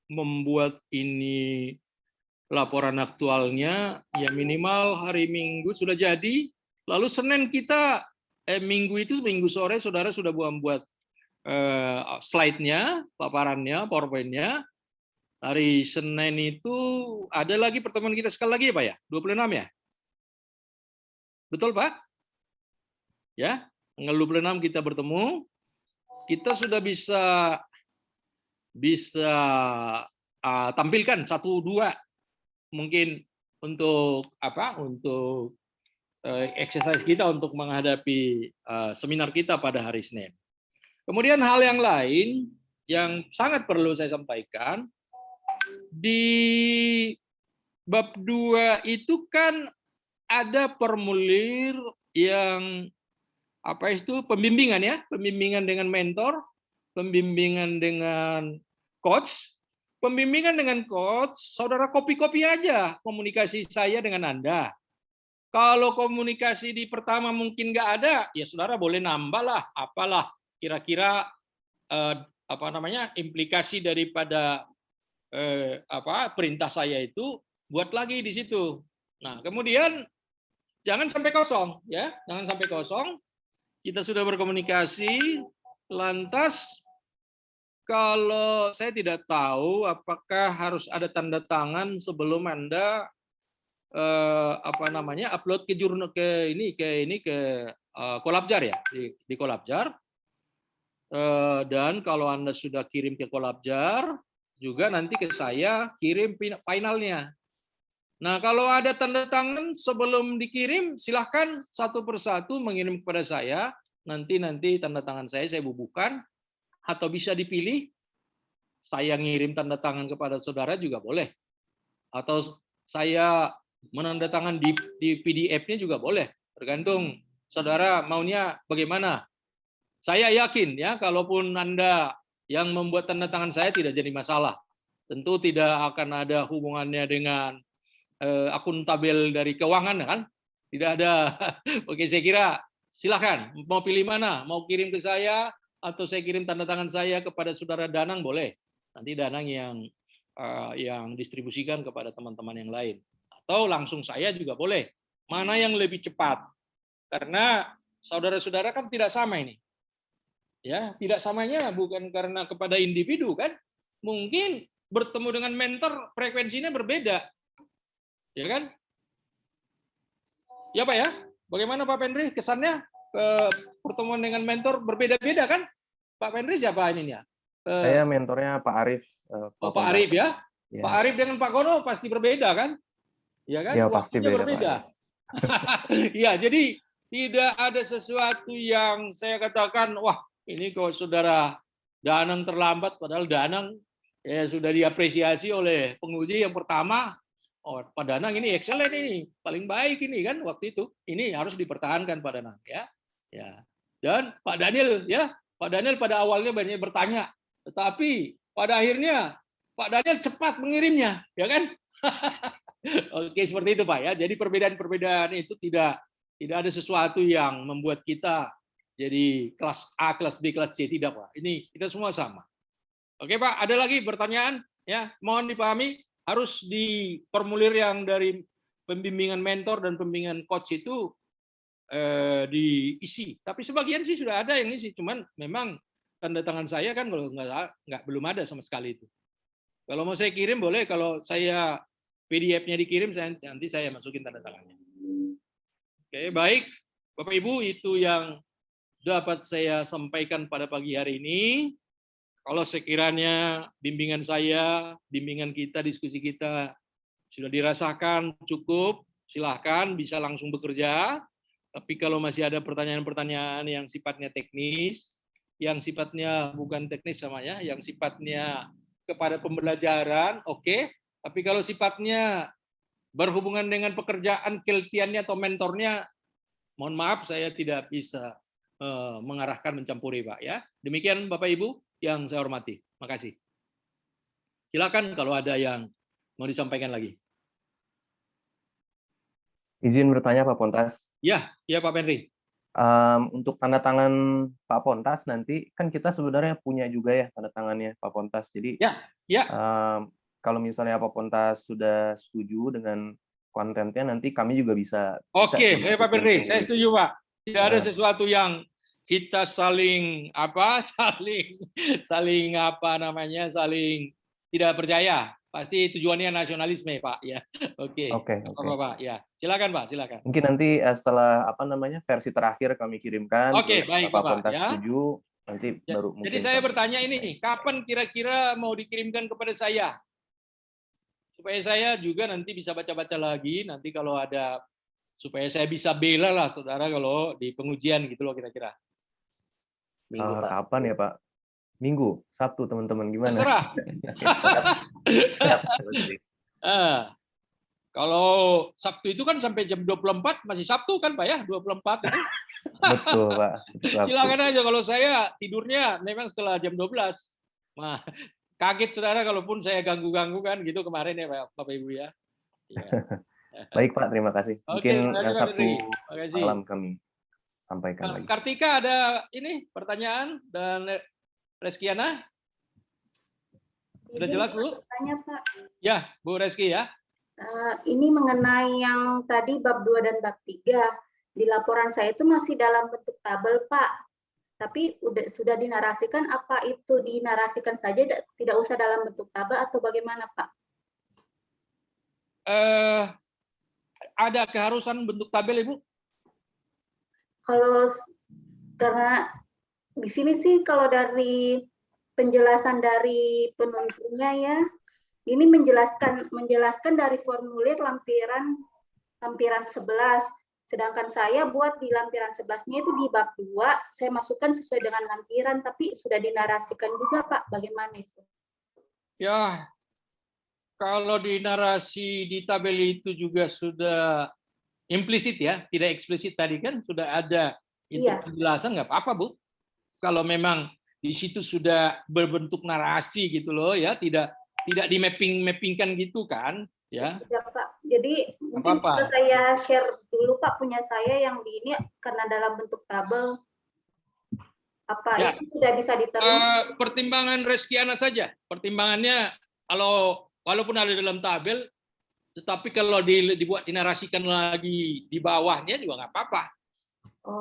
membuat ini laporan aktualnya ya minimal hari Minggu sudah jadi, lalu Senin kita Minggu itu Minggu sore saudara sudah membuat slide-nya, paparannya, PowerPoint-nya. Hari Senin itu ada lagi pertemuan kita sekali lagi ya Pak ya? 26 ya? Betul Pak? Ya, tanggal 26 kita bertemu. Kita sudah bisa tampilkan 1-2 mungkin untuk exercise kita untuk menghadapi seminar kita pada hari Senin. Kemudian hal yang lain yang sangat perlu saya sampaikan, di bab 2 itu kan ada formulir yang pembimbingan ya, pembimbingan dengan mentor, pembimbingan dengan coach. Pembimbingan dengan coach, saudara copy-copy aja komunikasi saya dengan Anda. Kalau komunikasi di pertama mungkin nggak ada, ya saudara boleh nambah lah, apalah kira-kira implikasi daripada perintah saya itu, buat lagi di situ. Nah, kemudian jangan sampai kosong, ya, jangan sampai kosong. Kita sudah berkomunikasi, lantas kalau saya tidak tahu apakah harus ada tanda tangan sebelum Anda upload ke jurnal ke Kolabjar ya, di Kolabjar. Dan kalau Anda sudah kirim ke Kolabjar, juga nanti ke saya kirim finalnya. Nah, kalau ada tanda tangan sebelum dikirim, silahkan satu persatu mengirim kepada saya. Nanti tanda tangan saya bubuhkan. Atau bisa dipilih, saya ngirim tanda tangan kepada saudara juga boleh. Atau saya menandatangan di PDF-nya juga boleh. Tergantung saudara maunya bagaimana. Saya yakin ya, kalaupun Anda yang membuat tanda tangan saya tidak jadi masalah. Tentu tidak akan ada hubungannya dengan akuntabel dari keuangan kan? Tidak ada. Oke, saya kira silakan mau pilih mana, mau kirim ke saya atau saya kirim tanda tangan saya kepada saudara Danang boleh. Nanti Danang yang distribusikan kepada teman-teman yang lain. Atau langsung saya juga boleh. Mana yang lebih cepat? Karena saudara-saudara kan tidak sama ini. Ya, tidak samanya bukan karena kepada individu kan? Mungkin bertemu dengan mentor frekuensinya berbeda. Ya kan? Ya Pak ya? Bagaimana Pak Pendri kesannya pertemuan dengan mentor berbeda-beda kan? Pak Pendri siapa ini ya? Saya mentornya Pak Arif. Pak Arif ya? Ya. Pak Arif dengan Pak Gono pasti berbeda kan? Ya kan? Ya, pasti beda, berbeda. Ya, jadi tidak ada sesuatu yang saya katakan, wah ini kok saudara Danang terlambat, padahal Danang ya sudah diapresiasi oleh penguji yang pertama, Oh, Pak Danang ini excellent ini, paling baik ini kan waktu itu. Ini harus dipertahankan Pak Danang ya. Ya. Dan Pak Daniel ya, Pak Daniel pada awalnya banyak bertanya, tetapi pada akhirnya Pak Daniel cepat mengirimnya, ya kan? Oke, seperti itu Pak ya. Jadi perbedaan-perbedaan itu tidak ada sesuatu yang membuat kita jadi kelas A, kelas B, kelas C, tidak Pak. Ini kita semua sama. Oke Pak, ada lagi pertanyaan ya? Mohon dipahami, harus di formulir yang dari pembimbingan mentor dan pembimbingan coach itu diisi. Tapi sebagian sih sudah ada yang isi, cuman memang tanda tangan saya kan kalau nggak belum ada sama sekali itu. Kalau mau saya kirim boleh, kalau saya PDF-nya dikirim nanti saya masukin tanda tangannya. Oke, baik Bapak Ibu, itu yang dapat saya sampaikan pada pagi hari ini. Kalau sekiranya bimbingan saya, bimbingan kita, diskusi kita sudah dirasakan cukup, silahkan bisa langsung bekerja. Tapi kalau masih ada pertanyaan-pertanyaan yang sifatnya teknis, yang sifatnya bukan teknis namanya, yang sifatnya kepada pembelajaran, oke. Tapi kalau sifatnya berhubungan dengan pekerjaan, keltiannya atau mentornya, mohon maaf saya tidak bisa mengarahkan, mencampuri Pak ya. Demikian Bapak Ibu yang saya hormati. Makasih. Silakan kalau ada yang mau disampaikan lagi. Izin bertanya Pak Pontas. Ya, Pak Henry. Untuk tanda tangan Pak Pontas nanti kan kita sebenarnya punya juga ya tanda tangannya Pak Pontas. Jadi ya. Kalau misalnya Pak Pontas sudah setuju dengan kontennya, nanti kami juga bisa. Oke, Pak Henry, saya setuju Pak. Tidak ada sesuatu yang kita saling tidak percaya. Pasti tujuannya nasionalisme Pak ya. Oke. Pak ya. Silakan Pak, silakan. Mungkin nanti setelah versi terakhir kami kirimkan. Oke, baik Pak Pontas setuju, nanti baru mungkin. Jadi saya bertanya ini, kapan kira-kira mau dikirimkan kepada saya? Supaya saya juga nanti bisa baca-baca lagi, nanti kalau ada, supaya saya bisa bela lah saudara kalau di pengujian gitu loh kira-kira. Minggu, Pak. Kapan ya Pak? Minggu, Sabtu teman-teman, gimana? Terserah. Kalau Sabtu itu kan sampai jam 24 masih Sabtu kan Pak ya, 24 itu. Betul Pak. Silakan aja, kalau saya tidurnya memang setelah jam 12. Nah, kaget saudara kalaupun saya ganggu-ganggu kan gitu kemarin ya Bapak Ibu ya. Baik Pak, terima kasih. Mungkin Sabtu malam kami sampaikan lagi. Kartika ada ini pertanyaan dan Reskiana? Sudah jelas Bu? Tanya Pak. Ya, Bu Reski ya. Ini mengenai yang tadi bab 2 dan bab 3. Di laporan saya itu masih dalam bentuk tabel Pak. Tapi sudah dinarasikan, apa itu dinarasikan saja tidak usah dalam bentuk tabel atau bagaimana Pak? Ada keharusan bentuk tabel Ibu? Karena di sini sih kalau dari penjelasan dari penuntunnya ya, ini menjelaskan dari formulir lampiran 11. Sedangkan saya buat di lampiran 11-nya itu di bab 2, saya masukkan sesuai dengan lampiran, tapi sudah dinarasikan juga Pak, bagaimana itu? Ya, kalau dinarasi di tabel itu juga sudah implisit ya, tidak eksplisit tadi kan, sudah ada itu penjelasan, nggak apa-apa Bu. Kalau memang di situ sudah berbentuk narasi gitu loh ya, tidak di mappingkan gitu kan ya. Ya Pak, jadi mungkin saya share dulu Pak punya saya yang di ini karena dalam bentuk tabel. Apa ya, itu sudah bisa diterima? Pertimbangan Reskiana saja. Pertimbangannya kalau walaupun ada dalam tabel, tetapi kalau dibuat dinarasikan lagi di bawahnya juga nggak apa-apa.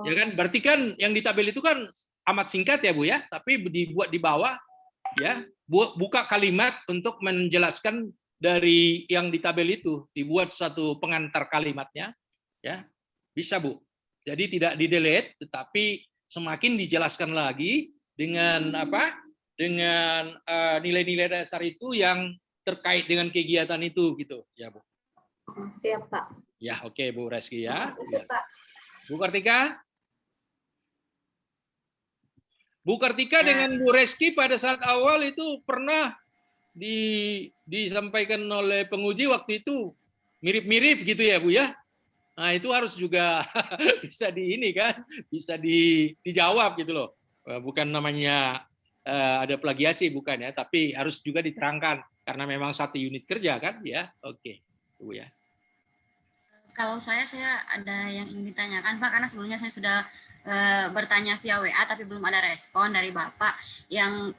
Ya kan, berarti kan yang di tabel itu kan amat singkat ya Bu ya, tapi dibuat di bawah ya, buka kalimat untuk menjelaskan dari yang di tabel itu, dibuat satu pengantar kalimatnya ya, bisa Bu. Jadi tidak di-delete, tetapi semakin dijelaskan lagi dengan apa? Dengan nilai-nilai dasar itu yang terkait dengan kegiatan itu gitu ya Bu. Siap Pak. Ya oke Bu Reski ya. Siap Pak. Bu Kartika? Bu Kartika dengan Bu Reski pada saat awal itu pernah disampaikan oleh penguji waktu itu mirip-mirip gitu ya Bu ya. Nah itu harus juga bisa bisa dijawab gitu loh. Bukan namanya ada plagiasi bukan ya, tapi harus juga diterangkan karena memang satu unit kerja kan ya. Oke, Bu ya. Kalau saya ada yang ingin ditanyakan Pak, karena sebelumnya saya sudah bertanya via WA tapi belum ada respon dari Bapak. Yang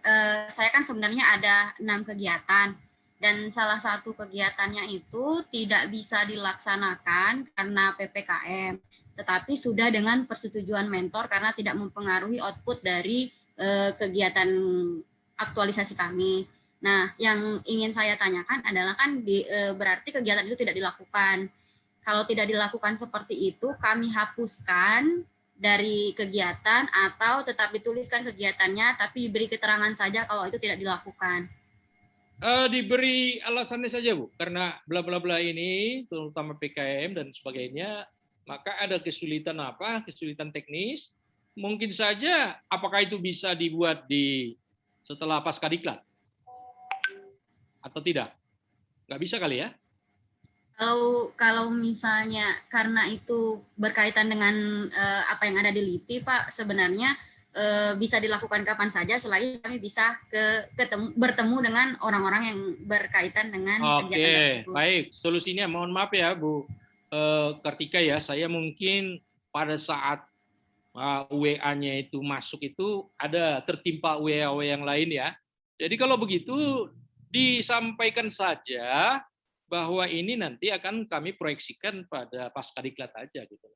saya kan sebenarnya ada 6 kegiatan dan salah satu kegiatannya itu tidak bisa dilaksanakan karena PPKM, tetapi sudah dengan persetujuan mentor karena tidak mempengaruhi output dari kegiatan aktualisasi kami. Nah, yang ingin saya tanyakan adalah kan berarti kegiatan itu tidak dilakukan. Kalau tidak dilakukan seperti itu, kami hapuskan dari kegiatan atau tetap dituliskan kegiatannya, tapi diberi keterangan saja kalau itu tidak dilakukan. Diberi alasannya saja Bu, karena bla bla bla ini, terutama PKM dan sebagainya, maka ada kesulitan kesulitan teknis, mungkin saja apakah itu bisa dibuat setelah Pascadiklat atau tidak? Nggak bisa kali ya? Kalau misalnya karena itu berkaitan dengan apa yang ada di LIPI, Pak, sebenarnya bisa dilakukan kapan saja selagi kami bisa bertemu dengan orang-orang yang berkaitan dengan kegiatan tersebut. Baik. Solusinya mohon maaf ya Bu Kartika ya, saya mungkin pada saat WA-nya itu masuk itu ada tertimpa WA yang lain ya. Jadi kalau begitu disampaikan saja bahwa ini nanti akan kami proyeksikan pada Pascadiklat aja gitu.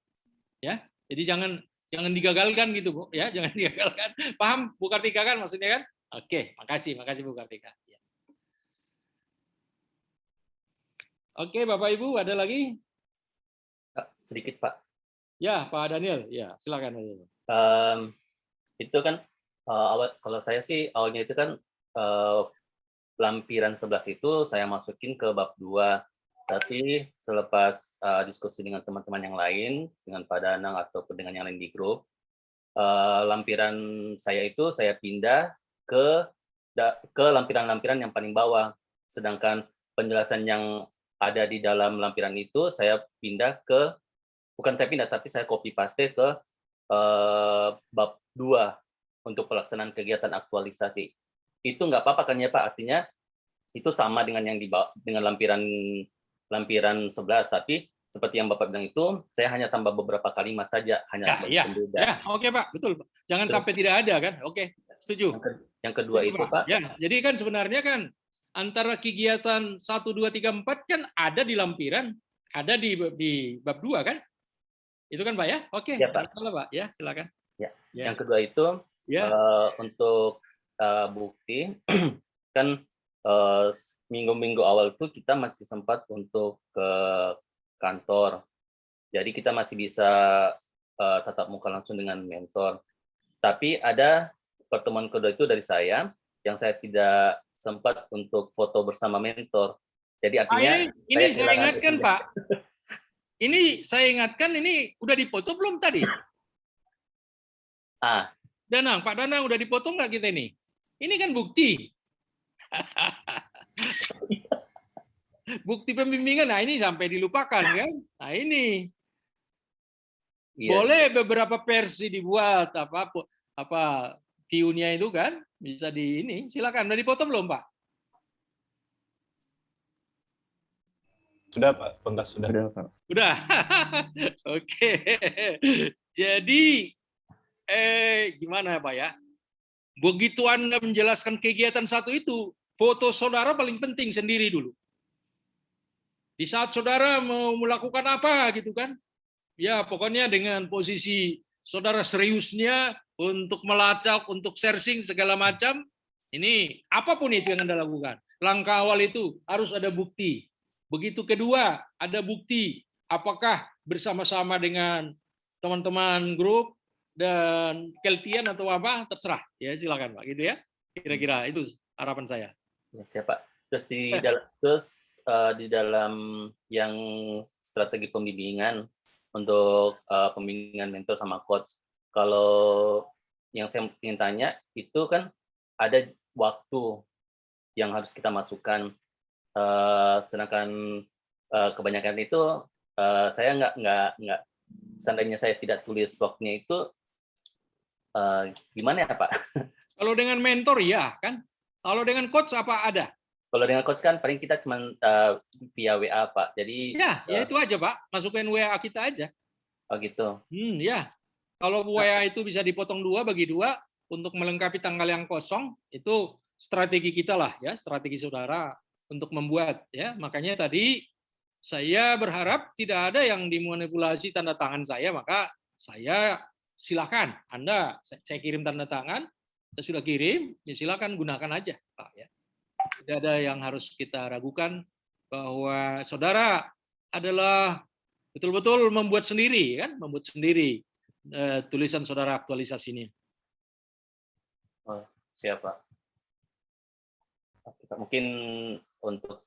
Ya. Jadi jangan digagalkan gitu Bu ya, jangan digagalkan. Paham Bu Kartika kan maksudnya kan? Oke, makasih Bu Kartika. Ya. Oke, Bapak Ibu ada lagi? Sedikit Pak. Ya, Pak Daniel. Ya, silakan. Itu kan kalau saya sih awalnya itu kan lampiran 11 itu saya masukin ke bab 2. Tapi selepas diskusi dengan teman-teman yang lain, dengan Pak Danang ataupun dengan yang lain di grup, lampiran saya itu saya pindah ke lampiran-lampiran yang paling bawah. Sedangkan penjelasan yang ada di dalam lampiran itu saya pindah bukan saya pindah, tapi saya copy paste ke bab 2 untuk pelaksanaan kegiatan aktualisasi. Itu nggak apa-apa kan ya Pak? Artinya itu sama dengan yang dengan lampiran 11, tapi seperti yang Bapak bilang itu, saya hanya tambah beberapa kalimat saja, hanya sebagai pembeda. Ya, oke Pak, betul. Jangan sampai tidak ada kan? Oke, setuju. Yang kedua itu Pak. Ya, jadi kan sebenarnya kan antara kegiatan 1, 2, 3, 4 kan ada di lampiran, ada di bab 2 kan? Itu kan Pak ya? Oke, ya, Pak. Salah, Pak. Ya, silakan. Ya. Yang kedua itu untuk bukti kan minggu-minggu awal itu kita masih sempat untuk ke kantor. Jadi kita masih bisa tatap muka langsung dengan mentor. Tapi ada pertemuan kedua itu dari saya yang saya tidak sempat untuk foto bersama mentor. Jadi artinya ini saya ingatkan Pak. Ini saya ingatkan, ini udah dipoto belum tadi? Danang, Pak Danang udah dipoto nggak kita ini? Ini kan bukti. Bukti pembimbingan, nah ini sampai dilupakan kan? Nah ini boleh beberapa versi dibuat apa view-nya itu kan bisa ini. Silakan, udah dipoto belum Pak? Sudah Pak, Pontas sudah. Udah. Oke. Jadi gimana Pak ya? Begitu Anda menjelaskan kegiatan satu itu, foto saudara paling penting sendiri dulu. Di saat saudara mau melakukan apa gitu kan? Ya pokoknya dengan posisi saudara seriusnya untuk melacak, untuk searching segala macam, ini apapun itu yang Anda lakukan. Langkah awal itu harus ada bukti. Begitu kedua, ada bukti apakah bersama-sama dengan teman-teman grup dan keltian atau apa, terserah. Ya silakan Pak, gitu ya. Kira-kira itu harapan saya. Ya, siap Pak. Terus di dalam yang strategi pembimbingan untuk pembimbingan mentor sama coach, kalau yang saya ingin tanya itu kan ada waktu yang harus kita masukkan, sedangkan kebanyakan itu saya nggak seandainya saya tidak tulis waktunya itu gimana ya Pak? Kalau dengan mentor ya kan. Kalau dengan coach apa ada? Kalau dengan coach kan paling kita cuma via WA Pak. Jadi Ya itu aja Pak. Masukin WA kita aja. oh gitu. Ya. Kalau WA itu bisa dipotong 2 bagi 2 untuk melengkapi tanggal yang kosong, itu strategi kita lah ya, strategi saudara untuk membuat ya. Makanya tadi saya berharap tidak ada yang dimanipulasi tanda tangan saya, maka saya silakan Anda, saya kirim tanda tangan, saya sudah kirim, ya silakan gunakan aja Pak ya. Tidak ada yang harus kita ragukan bahwa saudara adalah betul-betul membuat sendiri kan, membuat sendiri tulisan saudara aktualisasinya. Oh, siap Pak. Mungkin untuk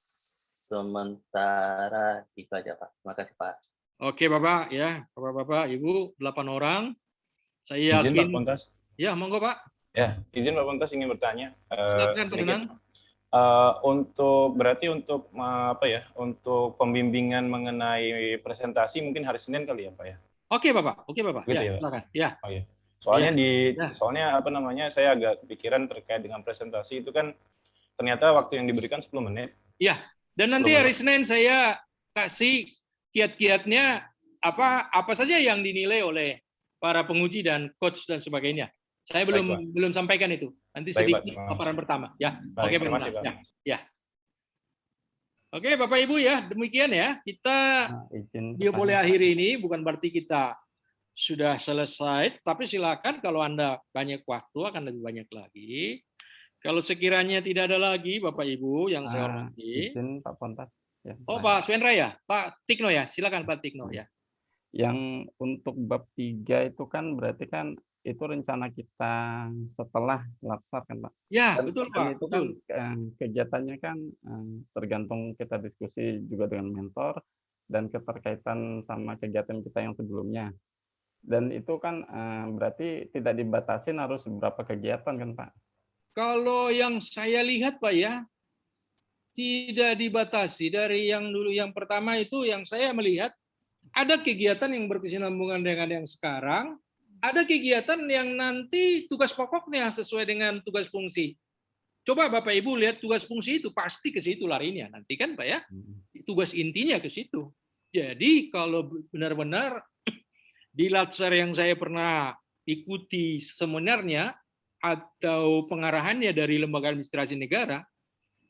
sementara itu aja Pak. Terima kasih Pak. Oke Bapak ya, Bapak-bapak, Ibu, 8 orang. Saya Izin yakin. Pak Pontas. Ya, monggo Pak. Ya, izin Pak Pontas ingin bertanya. Silakan Pak sedikit. Danang. Untuk pembimbingan mengenai presentasi mungkin hari Senin kali ya Pak ya. Oke Bapak. Gitu Ya, ya, Pak? silakan. Ya. Oh iya. Soalnya Ya. soalnya saya agak kepikiran terkait dengan presentasi itu kan ternyata waktu yang diberikan 10 menit. Ya. Dan nanti hari Senin saya kasih kiat-kiatnya apa saja yang dinilai oleh para penguji dan coach dan sebagainya. Saya belum sampaikan itu. Nanti Baik, sedikit Pak. paparan pertama ya. Baik, Oke, terima kasih, Pak. Ya. Oke, Bapak Ibu ya, demikian ya. Kita dia boleh akhiri ini bukan berarti kita sudah selesai, tapi silakan kalau Anda banyak waktu akan lebih banyak lagi. Kalau sekiranya tidak ada lagi Bapak Ibu yang saya hormati. Izin Pak Pontas. Ya, Oh, Pak Suendra ya? Pak Tikno ya? Silakan Pak Tikno ya. Yang untuk bab 3 itu kan berarti kan itu rencana kita setelah latsar kan Pak? Ya, Dan, betul dan Pak. itu kan kegiatannya kan tergantung kita diskusi juga dengan mentor dan keterkaitan sama kegiatan kita yang sebelumnya. Dan itu kan berarti tidak dibatasin harus berapa kegiatan kan Pak? Kalau yang saya lihat Pak ya, tidak dibatasi. Dari yang dulu yang pertama itu yang saya melihat ada kegiatan yang berkesinambungan dengan yang sekarang, ada kegiatan yang nanti tugas pokoknya sesuai dengan tugas fungsi. Coba Bapak Ibu lihat tugas fungsi itu pasti ke situ larinya nanti kan Pak ya. Tugas intinya ke situ. Jadi kalau benar-benar di Latsar yang saya pernah ikuti seminarnya atau pengarahannya dari Lembaga Administrasi Negara,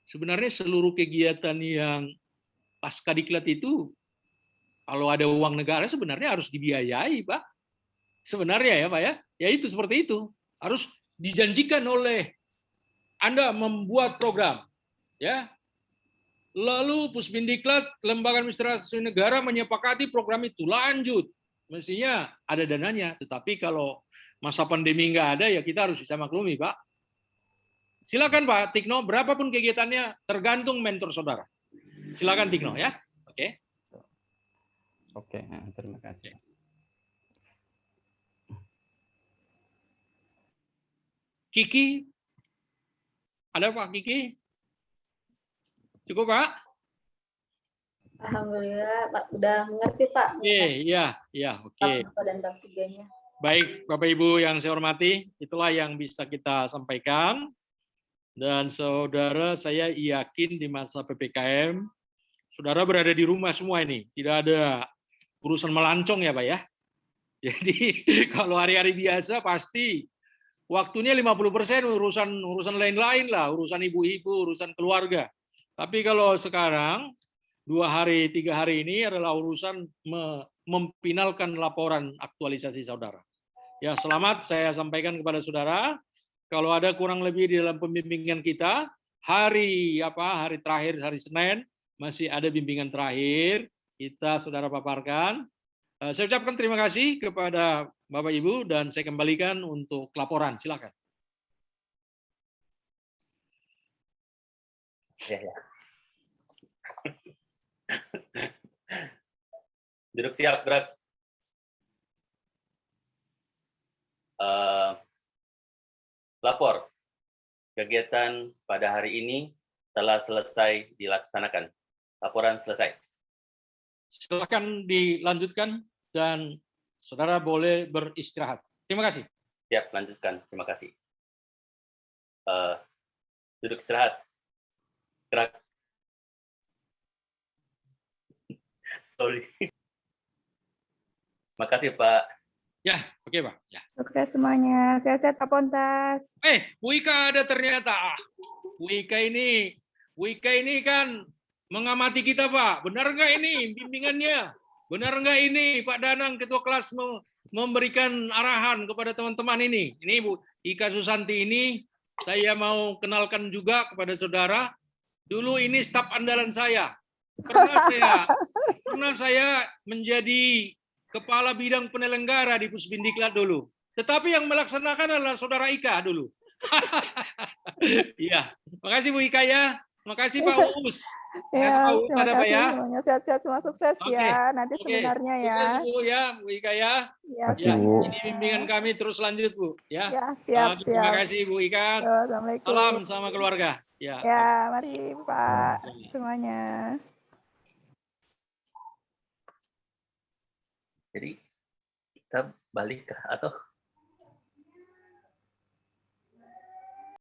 sebenarnya seluruh kegiatan yang pasca diklat itu kalau ada uang negara sebenarnya harus dibiayai, Pak. Sebenarnya ya, Pak ya. Ya itu seperti itu. Harus dijanjikan oleh Anda membuat program, ya. Lalu Puspindiklat, Lembaga Administrasi Negara menyepakati program itu lanjut. Mestinya ada dananya, tetapi kalau masa pandemi nggak ada ya kita harus bisa maklumi, Pak. Silakan Pak Tikno, berapapun kegiatannya tergantung mentor saudara. Silakan Tikno ya. Oke. Oke, terima kasih. Kiki, ada Pak Kiki? Cukup Pak? Alhamdulillah, Pak udah mengerti Pak. Iya, oke. Bab 2 dan bab 3-nya. Baik, Bapak Ibu yang saya hormati, itulah yang bisa kita sampaikan. Dan saudara, saya yakin di masa PPKM, saudara berada di rumah semua ini, tidak ada urusan melancong ya Pak ya. Jadi kalau hari-hari biasa pasti waktunya 50% urusan lain-lain lah, urusan ibu-ibu, urusan keluarga. Tapi kalau sekarang 2 hari, 3 hari ini adalah urusan memfinalkan laporan aktualisasi saudara. Ya, selamat saya sampaikan kepada saudara. Kalau ada kurang lebih di dalam pembimbingan kita, hari terakhir, hari Senin, masih ada bimbingan terakhir, kita saudara paparkan. Saya ucapkan terima kasih kepada Bapak Ibu dan saya kembalikan untuk laporan. Silakan. Ya. Duduk siap, gerak. Lapor. Kegiatan pada hari ini telah selesai dilaksanakan. Laporan selesai. silakan dilanjutkan dan saudara boleh beristirahat. Terima kasih. Ya, lanjutkan. Terima kasih. Duduk istirahat. Gerak. Sorry. Makasih, Pak. Ya, oke Pak. Ya. Sukses semuanya. Sehat-sehat Pak Pontas. Bu Ika ada ternyata. Bu Ika ini kan mengamati kita, Pak. Benar nggak ini bimbingannya? Benar nggak ini Pak Danang, Ketua kelas memberikan arahan kepada teman-teman ini? Ini Bu Ika Susanti ini, saya mau kenalkan juga kepada saudara. Dulu ini staf andalan saya. Pernah saya menjadi kepala bidang penyelenggara di Pusbindiklat dulu. Tetapi yang melaksanakan adalah saudara Ika dulu. Iya, makasih Bu Ika ya. Makasih Pak Uus. Ya, Pak Uus terima ada kasih Pak ya. semuanya. Sehat-sehat semua, sukses ya. Nanti seminarnya ya. Sukses Bu ya, Bu Ika ya. Ya, Terima kasih, Bu. Ini bimbingan kami terus lanjut Bu. Ya. Ya, siap, Terima siap. kasih Bu Ika. Yo, Assalamualaikum. Salam sama keluarga. Ya. Ya, mari Pak semuanya. Jadi kita balik kah? Atau